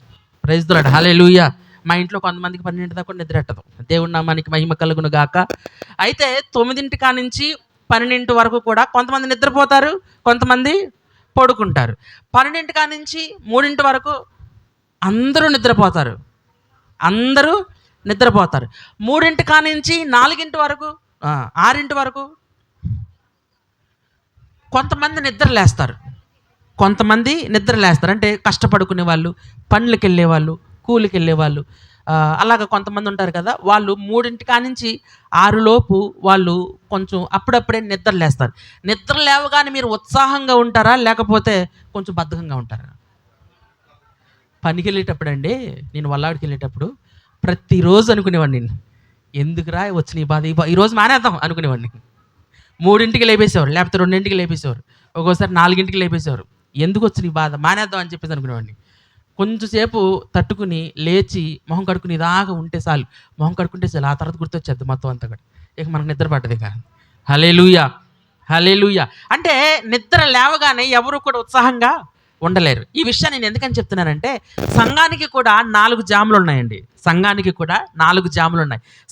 ప్రైజ్ ది లార్డ్, హల్లెలూయా. మా ఇంట్లో కొంతమందికి 12 దాకా కూడా నిద్రెట్టదు. దేవుడి నామానికి మహిమ కలుగును గాక. అయితే 9 నుంచి 12 వరకు కూడా కొంతమంది నిద్రపోతారు, కొంతమంది పడుకుంటారు. 12 నుంచి 3 వరకు అందరూ నిద్రపోతారు. 3 నుంచి 4 వరకు 6 వరకు కొంతమంది నిద్ర లేస్తారు. అంటే కష్టపడుకునే వాళ్ళు, పనులకు వెళ్ళేవాళ్ళు, కూలికి వెళ్ళేవాళ్ళు, అలాగ కొంతమంది ఉంటారు కదా. వాళ్ళు 3 నుంచి 6 లోపు వాళ్ళు కొంచెం అప్పుడప్పుడే నిద్ర లేస్తారు. నిద్ర లేవగానే మీరు ఉత్సాహంగా ఉంటారా, లేకపోతే కొంచెం బద్ధకంగా ఉంటారా? పనికి వెళ్ళేటప్పుడు అండి, నేను వల్లాడికి వెళ్ళేటప్పుడు ప్రతిరోజు అనుకునేవాడిని, నేను ఎందుకురా వచ్చిన ఈ బాధ, ఈరోజు మానేద్దాం అనుకునేవాడిని. 3కి లేపేసేవారు, లేకపోతే 2కి లేపేసేవారు, ఒక్కోసారి 4కి లేపేసేవారు. ఎందుకు వచ్చిన ఈ బాధ, మానేద్దాం అని చెప్పేసి అనుకునేవాడిని. కొంచెంసేపు తట్టుకుని లేచి మొహం కడుక్కుని ఇదాగా ఉంటే చాలు, మొహం కడుక్కుంటే చాలు, ఆ తర్వాత గుర్తొచ్చేది మొత్తం అంతా కూడా. ఇక మనకు నిద్ర పడ్డది ఇక. హల్లెలూయా, హల్లెలూయా. అంటే నిద్ర లేవగానే ఎవరు కూడా ఉత్సాహంగా ఉండలేరు. ఈ విషయాన్ని నేను ఎందుకని చెప్తున్నానంటే, సంఘానికి కూడా 4 జాములు ఉన్నాయండి.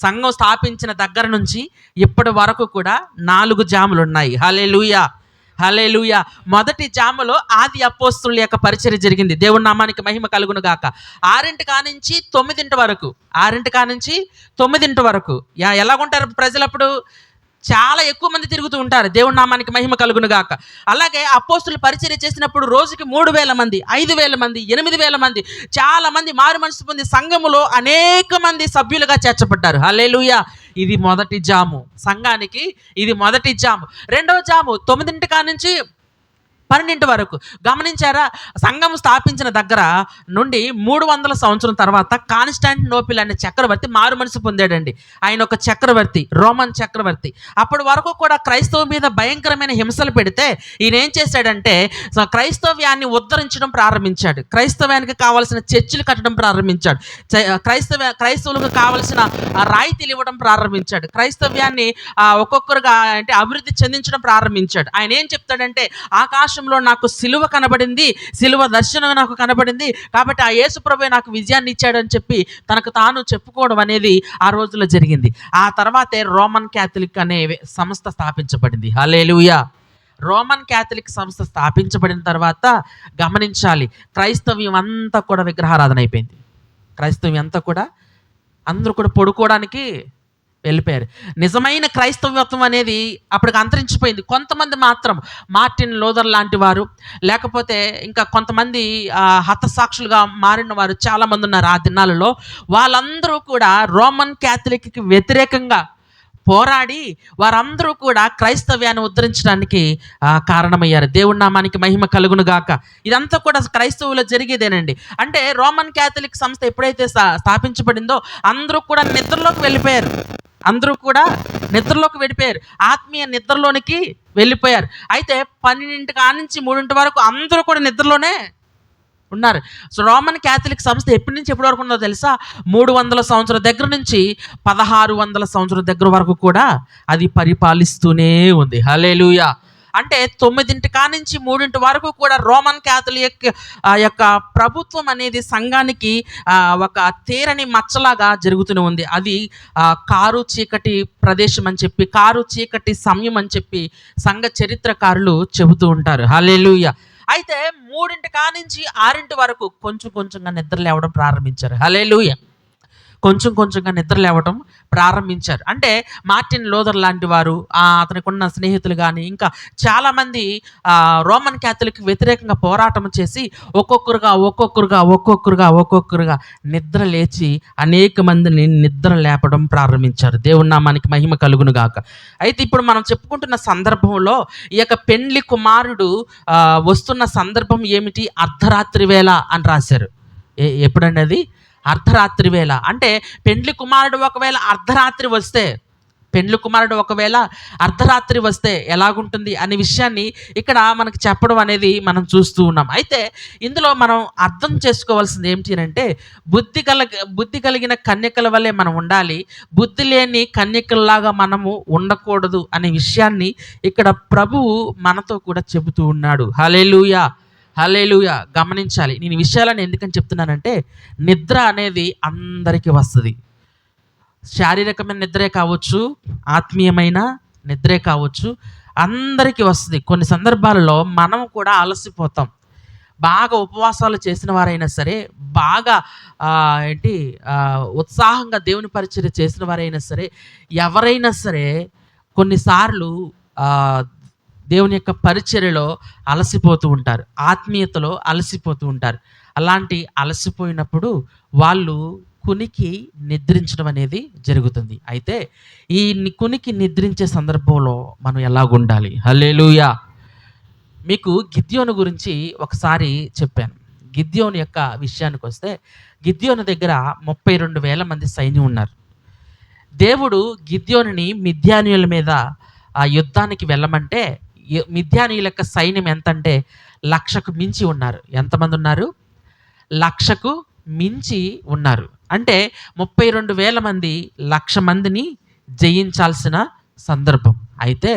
సంఘం స్థాపించిన దగ్గర నుంచి ఇప్పటి వరకు కూడా 4 జాములు ఉన్నాయి. హల్లెలూయా, హల్లెలూయా. మొదటి జాములో ఆది అపోస్తుల యొక్క పరిచర్య జరిగింది. దేవుని నామానికి మహిమ కలుగును గాక. 6 నుంచి 9 వరకు ఎలాగుంటారు ప్రజలప్పుడు? చాలా ఎక్కువ మంది తిరుగుతూ ఉంటారు. దేవుని నామానికి మహిమ కలుగును గాక. అలాగే అపోస్తులు పరిచర్య చేసినప్పుడు రోజుకి 3000 మంది, 5000 మంది, 8000 మంది, చాలా మంది మారు మనసు పొంది సంఘములో అనేక మంది సభ్యులుగా చేర్చబడ్డారు. హల్లెలూయా. ఇది మొదటి జాము. సంఘానికి ఇది మొదటి జాము. రెండవ జాము 9 నుంచి 12 వరకు. గమనించారా? సంఘం స్థాపించిన దగ్గర నుండి 300 సంవత్సరం తర్వాత కాన్స్టాంటినోపిల్ అనే చక్రవర్తి మారు మనసు పొందాడండి. ఆయన ఒక చక్రవర్తి, రోమన్ చక్రవర్తి. అప్పటి వరకు కూడా క్రైస్తవం మీద భయంకరమైన హింసలు పెడితే ఈయన ఏం చేశాడంటే క్రైస్తవ్యాన్ని ఉద్ధరించడం ప్రారంభించాడు. క్రైస్తవానికి కావాల్సిన చర్చిలు కట్టడం ప్రారంభించాడు. క్రైస్తవులకు కావలసిన రాయితీలు ఇవ్వడం ప్రారంభించాడు. క్రైస్తవ్యాన్ని ఒక్కొక్కరుగా అంటే అభివృద్ధి చెందించడం ప్రారంభించాడు. ఆయన ఏం చెప్తాడంటే, ఆకాశంలో నాకు సిలువ కనబడింది, సిలువ దర్శనం నాకు కనబడింది, కాబట్టి ఆ యేసు ప్రభువే నాకు విజయాన్ని ఇచ్చాడు అని చెప్పి తనకు తాను చెప్పుకోవడం అనేది ఆ రోజుల్లో జరిగింది. ఆ తర్వాతే రోమన్ క్యాథలిక్ అనే సంస్థ స్థాపించబడింది. హల్లెలూయా. రోమన్ క్యాథలిక్ సంస్థ స్థాపించబడిన తర్వాత గమనించాలి, క్రైస్తవ్యం అంతా కూడా విగ్రహారాధన అయిపోయింది. క్రైస్తవ్యం అంతా కూడా అందరూ కూడా పడుకోవడానికి వెళ్ళిపోయారు. నిజమైన క్రైస్తవ్యత్వం అనేది అప్పటికి అంతరించిపోయింది. కొంతమంది మాత్రం మార్టిన్ లూథర్ లాంటి వారు, లేకపోతే ఇంకా కొంతమంది హతసాక్షులుగా మారిన వారు చాలామంది ఉన్నారు ఆ దినాలలో. వాళ్ళందరూ కూడా రోమన్ క్యాథలిక్కి వ్యతిరేకంగా పోరాడి వారందరూ కూడా క్రైస్తవ్యాన్ని ఉద్ధరించడానికి కారణమయ్యారు. దేవుడి నామానికి మహిమ కలుగును గాక. ఇదంతా కూడా క్రైస్తవులో జరిగేదేనండి. అంటే రోమన్ క్యాథలిక్ సంస్థ ఎప్పుడైతే స్థాపించబడిందో అందరూ కూడా నిద్రలోకి వెళ్ళిపోయారు. ఆత్మీయ నిద్రలోనికి వెళ్ళిపోయారు. అయితే 12 నుంచి 3 వరకు అందరూ కూడా నిద్రలోనే ఉన్నారు. సో రోమన్ క్యాథలిక్ సంస్థ ఎప్పటి నుంచి ఎప్పటి వరకు ఉందో తెలుసా? 300 సంవత్సరాల దగ్గర నుంచి 1600 సంవత్సరాల దగ్గర వరకు కూడా అది పరిపాలిస్తూనే ఉంది. హల్లెలూయా. అంటే 9 నుంచి 3 వరకు కూడా రోమన్ క్యాథలిక్ యొక్క ప్రభుత్వం అనేది సంఘానికి ఒక తీరని మచ్చలాగా జరుగుతూనే ఉంది. అది కారు చీకటి ప్రదేశం అని చెప్పి, కారు చీకటి సమయం అని చెప్పి సంఘ చరిత్రకారులు చెబుతూ ఉంటారు. హల్లెలూయా. అయితే 3 కానించి 6 వరకు కొంచెం కొంచెంగా నిద్ర లేవడం ప్రారంభించారు. హల్లెలూయా! కొంచెం కొంచెంగా నిద్ర లేవటం ప్రారంభించారు. అంటే మార్టిన్ లూథర్ లాంటి వారు, అతనికున్న స్నేహితులు గానీ, ఇంకా చాలామంది రోమన్ క్యాథలిక్ వ్యతిరేకంగా పోరాటం చేసి ఒక్కొక్కరుగా నిద్ర లేచి అనేక మందిని నిద్ర లేపడం ప్రారంభించారు. దేవుని నామానికి మహిమ కలుగును గాక. అయితే ఇప్పుడు మనం చెప్పుకుంటున్న సందర్భంలో ఈ యొక్క పెండ్లి కుమారుడు వస్తున్న సందర్భం ఏమిటి? అర్ధరాత్రి వేళ అని రాశారు. ఎప్పుడండి అది? అర్ధరాత్రి వేళ. అంటే పెండ్లి కుమారుడు ఒకవేళ అర్ధరాత్రి వస్తే ఎలాగుంటుంది అనే విషయాన్ని ఇక్కడ మనకి చెప్పడం అనేది మనం చూస్తూ ఉన్నాం. అయితే ఇందులో మనం అర్థం చేసుకోవాల్సింది ఏమిటి అంటే, బుద్ధి కలిగిన కన్యకల వల్లే మనం ఉండాలి, బుద్ధి లేని కన్యకల్లాగా మనము ఉండకూడదు అనే విషయాన్ని ఇక్కడ ప్రభువు మనతో కూడా చెబుతూ ఉన్నాడు. హల్లెలూయా! హల్లెలూయా! గమనించాలి. నేను ఈ విషయాలను ఎందుకని చెప్తున్నానంటే, నిద్ర అనేది అందరికీ వస్తుంది. శారీరకమైన నిద్రే కావచ్చు, ఆత్మీయమైన నిద్రే కావచ్చు, అందరికీ వస్తుంది. కొన్ని సందర్భాలలో మనం కూడా అలసిపోతాం. బాగా ఉపవాసాలు చేసిన వారైనా సరే, బాగా ఉత్సాహంగా దేవుని పరిచర్య చేసిన వారైనా సరే, ఎవరైనా సరే కొన్నిసార్లు దేవుని యొక్క పరిచర్యలో అలసిపోతూ ఉంటారు, ఆత్మీయతలో అలసిపోతూ ఉంటారు. అలాంటి అలసిపోయినప్పుడు వాళ్ళు కునికి నిద్రించడం అనేది జరుగుతుంది. అయితే ఈ కునికి నిద్రించే సందర్భంలో మనం ఎలాగుండాలి? హల్లెలూయా! మీకు గిద్యోను గురించి ఒకసారి చెప్పాను. గిద్యోను యొక్క విషయానికి వస్తే, గిద్యోను దగ్గర 32,000 మంది సైన్యం ఉన్నారు. దేవుడు గిద్యోనుని మిద్యానీయుల మీద యుద్ధానికి వెళ్ళమంటే, మిద్యానీయుల యొక్క సైన్యం ఎంతంటే 1,00,000కు మించి ఉన్నారు. ఎంతమంది ఉన్నారు? 1,00,000కు మించి ఉన్నారు. అంటే 32,000 మంది 1,00,000 మందిని జయించాల్సిన సందర్భం. అయితే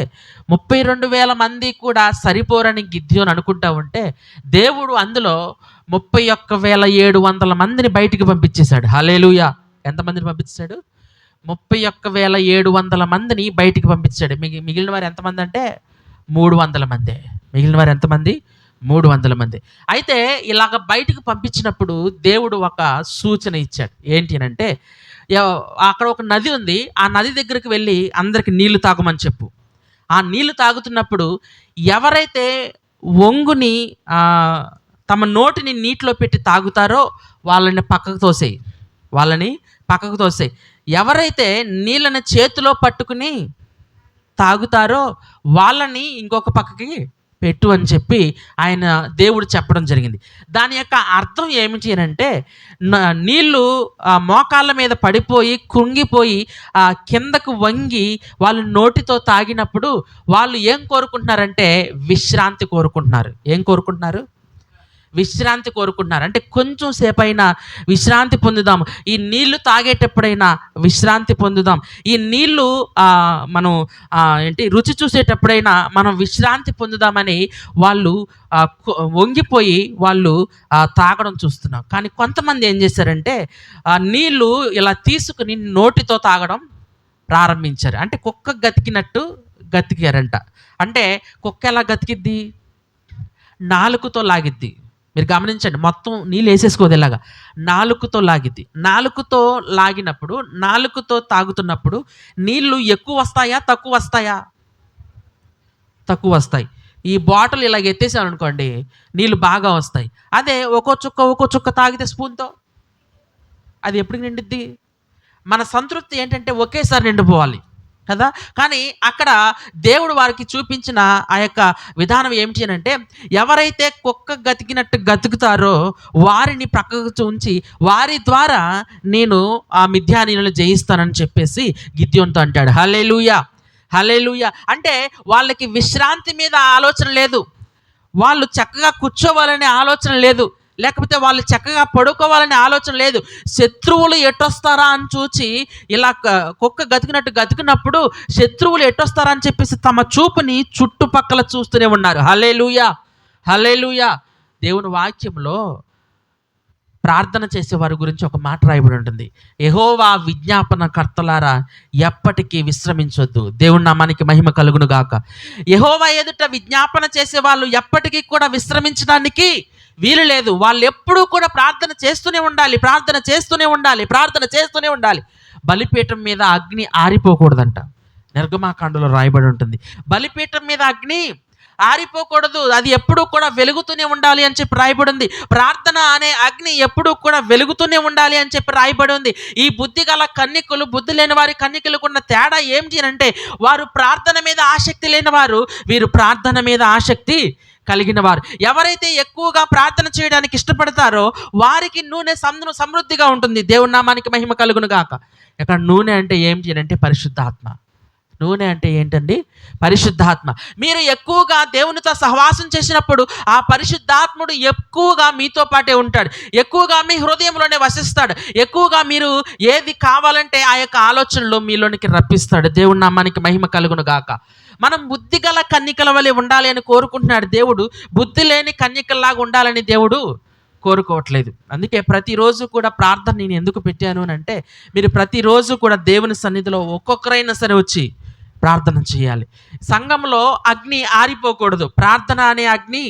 32,000 మంది కూడా సరిపోరని గిద్యోను అనుకుంటా ఉంటే, దేవుడు అందులో 31,700 మందిని బయటికి పంపించేశాడు. హల్లెలూయా! ఎంతమందిని పంపించాడు? 31,700 మందిని బయటికి పంపించాడు. మిగిలిన వారు ఎంతమంది అంటే 300 మందే. మిగిలిన వారు ఎంతమంది? 300 మంది. అయితే ఇలాగ బయటికి పంపించినప్పుడు దేవుడు ఒక సూచన ఇచ్చాడు. ఏంటి అంటే, అక్కడ ఒక నది ఉంది, ఆ నది దగ్గరికి వెళ్ళి అందరికి నీళ్లు తాగమని చెప్పు. ఆ నీళ్లు తాగుతున్నప్పుడు ఎవరైతే ఒంగుని తమ నోటిని నీటిలో పెట్టి తాగుతారో వాళ్ళని పక్కకు తోసేయి. ఎవరైతే నీళ్ళని చేతిలో పట్టుకుని తాగుతారో వాళ్ళని ఇంకొక పక్కకి పెట్టు అని చెప్పి దేవుడు చెప్పడం జరిగింది. దాని యొక్క అర్థం ఏమిటి అంటే, నీళ్ళు మోకాళ్ళ మీద పడిపోయి కుంగిపోయి కిందకు వంగి వాళ్ళు నోటితో తాగినప్పుడు వాళ్ళు ఏం కోరుకుంటున్నారంటే విశ్రాంతి కోరుకుంటున్నారు. ఏం కోరుకుంటున్నారు? విశ్రాంతి కోరుకుంటున్నారు. అంటే కొంచెం సేపైనా విశ్రాంతి పొందుదాం, ఈ నీళ్లు తాగేటప్పుడైనా విశ్రాంతి పొందుదాం, ఈ నీళ్లు మనం రుచి చూసేటప్పుడైనా మనం విశ్రాంతి పొందుదామని వాళ్ళు వంగిపోయి వాళ్ళు తాగడం చూస్తున్నాం. కానీ కొంతమంది ఏం చేశారంటే నీళ్లు ఇలా తీసుకుని నోటితో తాగడం ప్రారంభించారు. అంటే కుక్క గతికినట్టు గతికారంట. అంటే కుక్క ఎలా గతికిద్ది? నాలుకతో లాగిద్ది. మీరు గమనించండి, మొత్తం నీళ్ళు వేసేసుకోదు, ఇలాగా నాలుకతో లాగిద్ది. నాలుకతో లాగినప్పుడు, నాలుకతో తాగుతున్నప్పుడు నీళ్ళు ఎక్కువ వస్తాయా తక్కువ వస్తాయా? తక్కువ వస్తాయి. ఈ బాటిల్ ఇలాగ ఎత్తేసాను అనుకోండి, నీళ్ళు బాగా వస్తాయి. అదే ఒక్కో చుక్క తాగితే స్పూన్తో అది ఎప్పుడు నిండిద్ది? మన సంతృప్తి ఏంటంటే ఒకేసారి నిండిపోవాలి కదా. కానీ అక్కడ దేవుడు వారికి చూపించిన ఆ యొక్క విధానం ఏమిటి అంటే, ఎవరైతే కుక్క గతికినట్టు గతుకుతారో వారిని ప్రక్కకు ఉంచి వారి ద్వారా నేను ఆ మిద్యానీయులను జయిస్తానని చెప్పేసి గిద్యోనుతో అంటాడు. హల్లెలూయా! హల్లెలూయా! అంటే వాళ్ళకి విశ్రాంతి మీద ఆలోచన లేదు, వాళ్ళు చక్కగా కూర్చోవాలనే ఆలోచన లేదు, లేకపోతే వాళ్ళు చక్కగా పడుకోవాలనే ఆలోచన లేదు. శత్రువులు ఎట్టొస్తారా అని చూచి ఇలా కుక్క గతికినప్పుడు శత్రువులు ఎట్టొస్తారా అని చెప్పేసి తమ చూపుని చుట్టుపక్కల చూస్తూనే ఉన్నారు. హల్లెలూయా! హల్లెలూయా! దేవుని వాక్యంలో ప్రార్థన చేసే వారి గురించి ఒక మాట రాయబడి ఉంటుంది, యెహోవా విజ్ఞాపన కర్తలారా ఎప్పటికీ విశ్రమించొద్దు. దేవుని నామానికి మహిమ కలుగును గాక. యెహోవా ఎదుట విజ్ఞాపన చేసే వాళ్ళు ఎప్పటికీ కూడా విశ్రమించడానికి వీలు లేదు. వాళ్ళు ఎప్పుడూ కూడా ప్రార్థన చేస్తూనే ఉండాలి, ప్రార్థన చేస్తూనే ఉండాలి, ప్రార్థన చేస్తూనే ఉండాలి. బలిపీఠం మీద అగ్ని ఆరిపోకూడదంట. నిర్గమాకాండలో రాయబడి ఉంటుంది, బలిపీఠం మీద అగ్ని ఆరిపోకూడదు, అది ఎప్పుడూ కూడా వెలుగుతూనే ఉండాలి అని చెప్పి రాయబడి ఉంది. ప్రార్థన అనే అగ్ని ఎప్పుడూ కూడా వెలుగుతూనే ఉండాలి అని చెప్పి రాయబడి ఉంది. ఈ బుద్ధి గల కన్యకులు, బుద్ధి లేని వారి కన్యకులకు ఉన్న తేడా ఏమిటి అంటే, వారు ప్రార్థన మీద ఆసక్తి లేని వారు, వీరు ప్రార్థన మీద ఆసక్తి కలిగిన వారు. ఎవరైతే ఎక్కువగా ప్రార్థన చేయడానికి ఇష్టపడతారో వారికి నూనె సమృద్ధిగా ఉంటుంది. దేవుని నామానికి మహిమ కలుగును గాక. ఇక్కడ నూనె అంటే ఏమిటి అంటే పరిశుద్ధాత్మ. నూనె అంటే ఏంటండి? పరిశుద్ధాత్మ. మీరు ఎక్కువగా దేవునితో సహవాసం చేసినప్పుడు ఆ పరిశుద్ధాత్ముడు ఎక్కువగా మీతో పాటే ఉంటాడు, ఎక్కువగా మీ హృదయంలోనే వసిస్తాడు, ఎక్కువగా మీరు ఏది కావాలంటే ఆ యొక్క ఆలోచనలు మీలోనికి రప్పిస్తాడు. దేవుని నామానికి మహిమ కలుగును గాక. మనం బుద్ధి గల కన్యకల వలె ఉండాలి అని కోరుకుంటున్నాడు దేవుడు, బుద్ధి లేని కన్యకల్లాగా ఉండాలని దేవుడు కోరుకోవట్లేదు. అందుకే ప్రతిరోజు కూడా ప్రార్థన నేను ఎందుకు పెట్టాను అని అంటే, మీరు ప్రతిరోజు కూడా దేవుని సన్నిధిలో ఒక్కొక్కరైనా సరే వచ్చి ప్రార్థన చేయాలి. సంఘంలో అగ్ని ఆరిపోకూడదు, ప్రార్థన అనే అగ్ని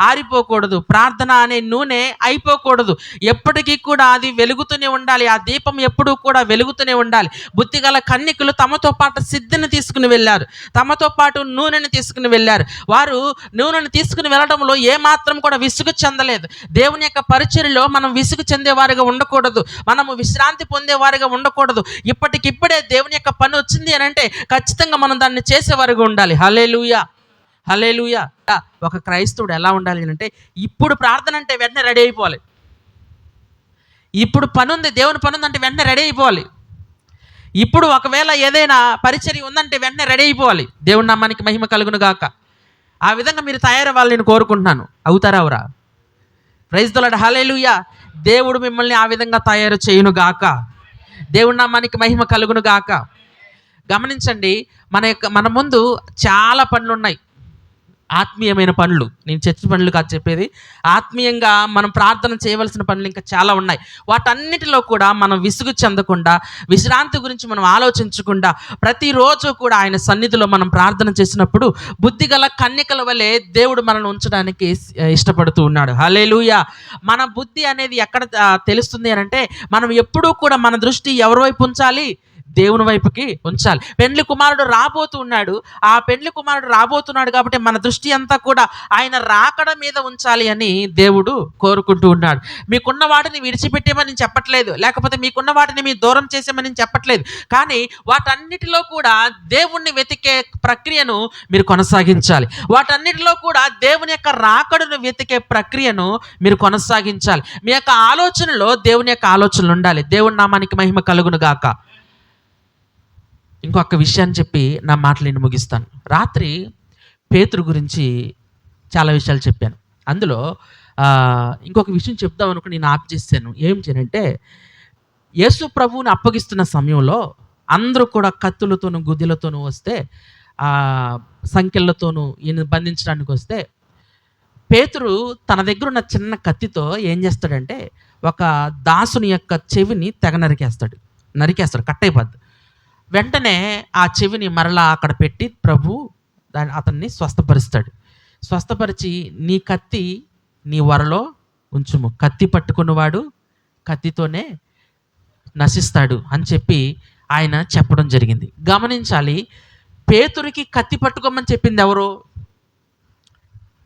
ఆరిపోకూడదు, ప్రార్థన అనే నూనె అయిపోకూడదు. ఎప్పటికీ కూడా అది వెలుగుతూనే ఉండాలి, ఆ దీపం ఎప్పుడూ కూడా వెలుగుతూనే ఉండాలి. బుద్ధిగల కన్యకులు తమతో పాటు సిద్ధిని తీసుకుని వెళ్ళారు, తమతో పాటు నూనెని తీసుకుని వెళ్ళారు. వారు నూనెని తీసుకుని వెళ్ళడంలో ఏమాత్రం కూడా విసుగు చెందలేదు. దేవుని యొక్క పరిచర్యలో మనం విసుగు చెందేవారిగా ఉండకూడదు, మనము విశ్రాంతి పొందేవారిగా ఉండకూడదు. ఇప్పటికిప్పుడే దేవుని యొక్క పని వచ్చింది అని అంటే ఖచ్చితంగా మనం దాన్ని చేసేవారుగా ఉండాలి. హల్లెలూయా, హల్లెలూయా. ఒక క్రైస్తవుడు ఎలా ఉండాలి అంటే, ఇప్పుడు ప్రార్థన అంటే వెంటనే రెడీ అయిపోవాలి. ఇప్పుడు పని ఉంది, దేవుని పని ఉందంటే వెంటనే రెడీ అయిపోవాలి. ఇప్పుడు ఒకవేళ ఏదైనా పరిచర్య ఉందంటే వెంటనే రెడీ అయిపోవాలి. దేవుని నామానికి మహిమ కలుగును గాక. ఆ విధంగా మీరు తయారవ్వాలని నేను కోరుకుంటున్నాను. అవుతారా అవరా? ప్రైజ్ ది లార్డ్, హల్లెలూయా. దేవుడు మిమ్మల్ని ఆ విధంగా తయారు చేయును గాక. దేవుని నామానికి మహిమ కలుగును గాక. గమనించండి, మన ముందు చాలా పనులు ఉన్నాయి, ఆత్మీయమైన పనులు. నేను చర్చ్ పనులు కాదు చెప్పేది, ఆత్మీయంగా మనం ప్రార్థన చేయవలసిన పనులు ఇంకా చాలా ఉన్నాయి. వాటన్నిటిలో కూడా మనం విసుగు చెందకుండా, విశ్రాంతి గురించి మనం ఆలోచించకుండా ప్రతిరోజు కూడా ఆయన సన్నిధిలో మనం ప్రార్థన చేసినప్పుడు బుద్ధిగల కన్యకల వలె దేవుడు మనల్ని ఉంచడానికి ఇష్టపడుతూ ఉన్నాడు. హల్లెలూయా. మన బుద్ధి అనేది ఎక్కడ తెలుస్తుంది అని అంటే, మనం ఎప్పుడూ కూడా మన దృష్టి ఎవరి వైపు ఉంచాలి? దేవుని వైపుకి ఉంచాలి. పెండ్లి కుమారుడు రాబోతున్నాడు, ఆ పెండ్లి కుమారుడు రాబోతున్నాడు కాబట్టి మన దృష్టి అంతా కూడా ఆయన రాకడ మీద ఉంచాలి అని దేవుడు కోరుకుంటూ ఉన్నాడు. మీకున్న వాటిని విడిచిపెట్టేమని నేను చెప్పట్లేదు, లేకపోతే మీకున్న వాటిని మీ దూరం చేసేమని నేను చెప్పట్లేదు. కానీ వాటన్నిటిలో కూడా దేవుణ్ణి వెతికే ప్రక్రియను మీరు కొనసాగించాలి. వాటన్నిటిలో కూడా దేవుని యొక్క రాకడను వెతికే ప్రక్రియను మీరు కొనసాగించాలి. మీ యొక్క ఆలోచనలో దేవుని యొక్క ఆలోచనలు ఉండాలి. దేవుని నామానికి మహిమ కలుగును గాక. ఇంకొక విషయాన్ని చెప్పి నా మాటలు నేను ముగిస్తాను. రాత్రి పేతురు గురించి చాలా విషయాలు చెప్పాను. అందులో ఇంకొక విషయం చెప్దాం అనుకుని నేను ఆప్ చేశాను. ఏం చేయనంటే, యేసు ప్రభువుని అప్పగిస్తున్న సమయంలో అందరూ కూడా కత్తులతోనూ గుద్దులతోనూ వస్తే, సంఖ్యలతోనూ ఈయన బంధించడానికి వస్తే, పేతురు తన దగ్గర ఉన్న చిన్న కత్తితో ఏం చేస్తాడంటే, ఒక దాసుని యొక్క చెవిని తెగ నరికేస్తాడు, కట్టయిపోద్ది. వెంటనే ఆ చెవిని మరలా అక్కడ పెట్టి ప్రభు అతన్ని స్వస్థపరిచి నీ కత్తి నీ వరలో ఉంచుము, కత్తి పట్టుకున్నవాడు కత్తితోనే నశిస్తాడు అని చెప్పి ఆయన చెప్పడం జరిగింది. గమనించాలి, పేతురికి కత్తి పట్టుకోమని చెప్పింది ఎవరు?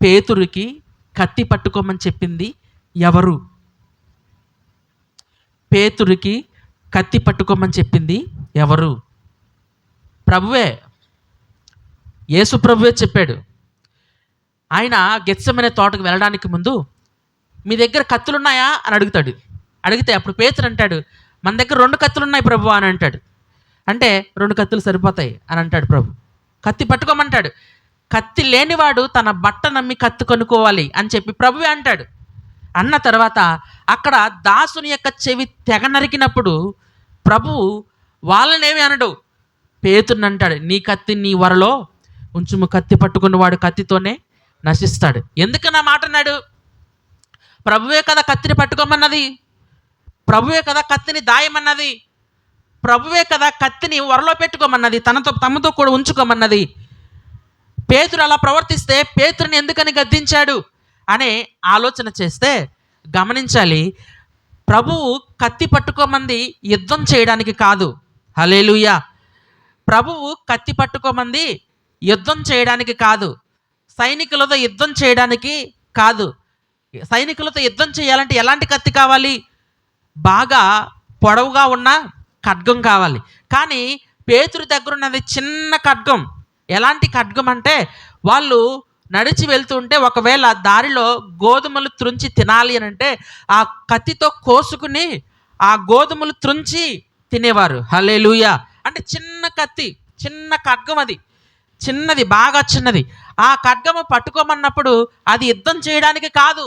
పేతురికి కత్తి పట్టుకోమని చెప్పింది ఎవరు? పేతురికి కత్తి పట్టుకోమని చెప్పింది ఎవరు? ప్రభువే, యేసు ప్రభువే చెప్పాడు. ఆయన గెత్సెమనే తోటకు వెళ్ళడానికి ముందు మీ దగ్గర కత్తులు ఉన్నాయా అని అడిగితే అప్పుడు పేతురు అంటాడు, మన దగ్గర 2 కత్తులు ఉన్నాయి ప్రభు అని అంటాడు. అంటే 2 కత్తులు సరిపోతాయి అని అంటాడు ప్రభు. కత్తి పట్టుకోమంటాడు. కత్తి లేనివాడు తన బట్ట నమ్మి కత్తి కొనుక్కోవాలి అని చెప్పి ప్రభువే అంటాడు. అన్న తర్వాత అక్కడ దాసుని యొక్క చెవి తెగ నరికినప్పుడు ప్రభువు వాళ్ళనేమి అనడు, పేతురుని అంటాడు, నీ కత్తి నీ వరలో ఉంచుము, కత్తి పట్టుకున్నవాడు కత్తితోనే నశిస్తాడు. ఎందుకన్నా మాట అన్నాడు? ప్రభువే కదా కత్తిని పట్టుకోమన్నది. ప్రభువే కదా కత్తిని దాయమన్నది. ప్రభువే కదా కత్తిని వరలో పెట్టుకోమన్నది, తమతో కూడా ఉంచుకోమన్నది. పేతురు అలా ప్రవర్తిస్తే పేతురుని ఎందుకని గద్దించాడు అనే ఆలోచన చేస్తే గమనించాలి, ప్రభువు కత్తి పట్టుకోమంది యుద్ధం చేయడానికి కాదు. హల్లెలూయా. ప్రభువు కత్తి పట్టుకోమంది యుద్ధం చేయడానికి కాదు, సైనికులతో యుద్ధం చేయడానికి కాదు. సైనికులతో యుద్ధం చేయాలంటే ఎలాంటి కత్తి కావాలి? బాగా పొడవుగా ఉన్న ఖడ్గం కావాలి. కానీ పేతురు దగ్గర ఉన్నది చిన్న ఖడ్గం. ఎలాంటి ఖడ్గం అంటే, వాళ్ళు నడిచి వెళ్తుంటే ఒకవేళ దారిలో గోధుమలు త్రుంచి తినాలి అని అంటే ఆ కత్తితో కోసుకుని ఆ గోధుమలు త్రుంచి తినేవారు. హల్లెలూయా. అంటే చిన్న కత్తి, చిన్న ఖడ్గం, అది చిన్నది, బాగా చిన్నది. ఆ ఖడ్గము పట్టుకోమన్నప్పుడు అది యుద్ధం చేయడానికి కాదు,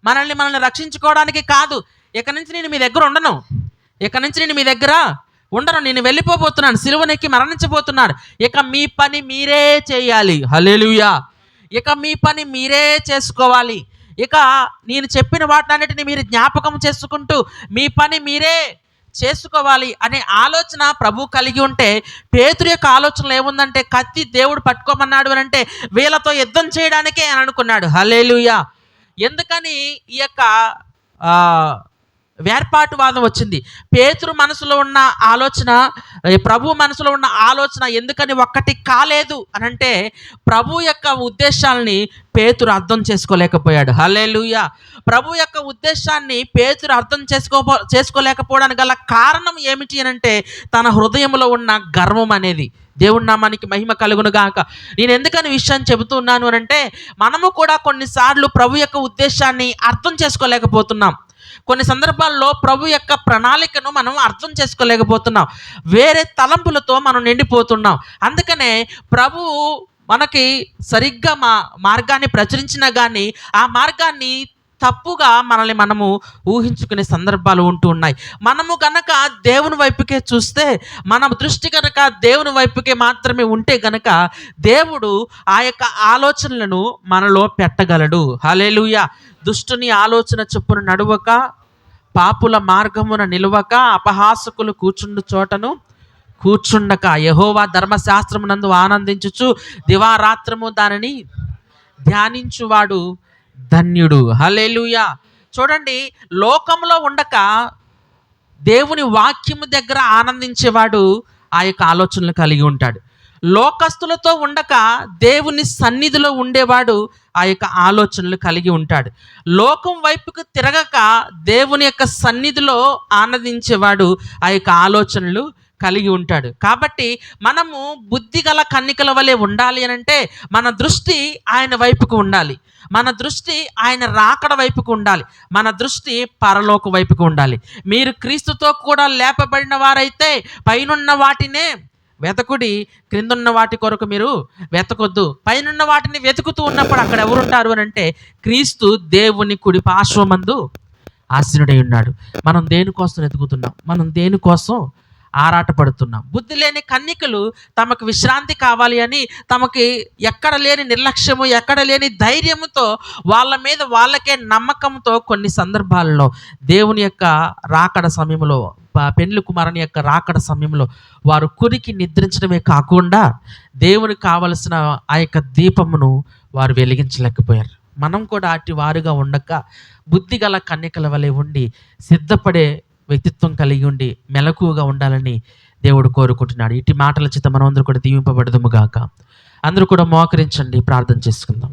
మనల్ని రక్షించుకోవడానికి కాదు. ఇక నుంచి నేను మీ దగ్గర ఉండను, నేను వెళ్ళిపోబోతున్నాను, సిలువనెక్కి మరణించబోతున్నాను, ఇక మీ పని మీరే చేయాలి. హల్లెలూయా. ఇక మీ పని మీరే చేసుకోవాలి. ఇక నేను చెప్పిన వాటినన్నిటిని మీరు జ్ఞాపకం చేసుకుంటూ మీ పని మీరే చేసుకోవాలి అనే ఆలోచన ప్రభు కలిగి ఉంటే, పేతురు యొక్క ఆలోచనలు ఏముందంటే, కత్తి దేవుడు పట్టుకోమన్నాడు అని అంటే వీళ్ళతో యుద్ధం చేయడానికే అని అనుకున్నాడు. హల్లెలూయా. ఎందుకని ఈ యొక్క వేర్పాటువాదం వచ్చింది? పేతురు మనసులో ఉన్న ఆలోచన, ప్రభు మనసులో ఉన్న ఆలోచన ఎందుకని ఒక్కటి కాలేదు అని అంటే, ప్రభు యొక్క ఉద్దేశాలని పేతురు అర్థం చేసుకోలేకపోయాడు. హల్లెలూయా. ప్రభు యొక్క ఉద్దేశాన్ని పేతురు అర్థం చేసుకోలేకపోవడానికి గల కారణం ఏమిటి అని అంటే, తన హృదయంలో ఉన్న గర్వం అనేది. దేవుని నామానికి మహిమ కలుగును గాక. నేను ఎందుకని విషయాన్ని చెబుతున్నాను అని అంటే, మనము కూడా కొన్నిసార్లు ప్రభు యొక్క ఉద్దేశాన్ని అర్థం చేసుకోలేకపోతున్నాం. కొన్ని సందర్భాల్లో ప్రభు యొక్క ప్రణాళికను మనం అర్థం చేసుకోలేకపోతున్నాం. వేరే తలంపులతో మనం నిండిపోతున్నాం. అందుకనే ప్రభువు మనకి సరిగ్గా మార్గాన్ని ప్రచురించినా కానీ ఆ మార్గాన్ని తప్పుగా మనము ఊహించుకునే సందర్భాలు ఉంటూ ఉన్నాయి. మనము గనక దేవుని వైపుకే చూస్తే, మన దృష్టి కనుక దేవుని వైపుకే మాత్రమే ఉంటే గనక దేవుడు ఆ యొక్క ఆలోచనలను మనలో పెట్టగలడు. హల్లెలూయా. దుష్టుని ఆలోచన చొప్పున నడువక, పాపుల మార్గమున నిలువక, అపహాసకులు కూర్చుండు చోటను కూర్చుండక, యెహోవా ధర్మశాస్త్రమునందు ఆనందించుచు దివారాత్రము దానిని ధ్యానించువాడు ధన్యుడు. హల్లెలూయా. చూడండి, లోకంలో ఉండక దేవుని వాక్యము దగ్గర ఆనందించేవాడు ఆ యొక్క ఆలోచనలు కలిగి ఉంటాడు. లోకస్తులతో ఉండక దేవుని సన్నిధిలో ఉండేవాడు ఆ యొక్క ఆలోచనలు కలిగి ఉంటాడు. లోకం వైపుకు తిరగక దేవుని యొక్క సన్నిధిలో ఆనందించేవాడు ఆ యొక్క ఆలోచనలు కలిగి ఉంటాడు. కాబట్టి మనము బుద్ధి గల కన్నికల వలె ఉండాలి అని అంటే మన దృష్టి ఆయన వైపుకు ఉండాలి, మన దృష్టి ఆయన రాకడ వైపుకు ఉండాలి, మన దృష్టి పరలోక వైపుకు ఉండాలి. మీరు క్రీస్తుతో కూడా లేపబడిన వారైతే పైనున్న వాటినే వెతకుడి, క్రిందున్న వాటి కొరకు మీరు వెతకొద్దు. పైనున్న వాటిని వెతుకుతూ ఉన్నప్పుడు అక్కడ ఎవరుంటారు అని అంటే, క్రీస్తు దేవుని కుడి పార్శ్వమందు ఆసీనుడై ఉన్నాడు. మనం దేనికోసం వెతుకుతున్నాం? మనం దేనికోసం ఆరాటపడుతున్నాం? బుద్ధి లేని కన్యకలు తమకు విశ్రాంతి కావాలి అని, తమకి ఎక్కడ లేని నిర్లక్ష్యము, ఎక్కడ లేని ధైర్యముతో, వాళ్ళ మీద వాళ్ళకే నమ్మకంతో కొన్ని సందర్భాల్లో దేవుని యొక్క రాకడ సమయంలో, పెండ్లి కుమారుని యొక్క రాకడ సమయంలో వారు కురికి నిద్రించడమే కాకుండా దేవునికి కావలసిన ఆ యొక్క దీపమును వారు వెలిగించలేకపోయారు. మనం కూడా అటు వారుగా ఉండక బుద్ధి గల కన్యకల వలె ఉండి, సిద్ధపడే వ్యక్తిత్వం కలిగి ఉండి మెలకువగా ఉండాలని దేవుడు కోరుకుంటున్నాడు. ఇటు మాటల చేత మనం అందరూ కూడా దీవింపబడదుము గాక. అందరూ కూడా మోకరించండి, ప్రార్థన చేసుకుందాం.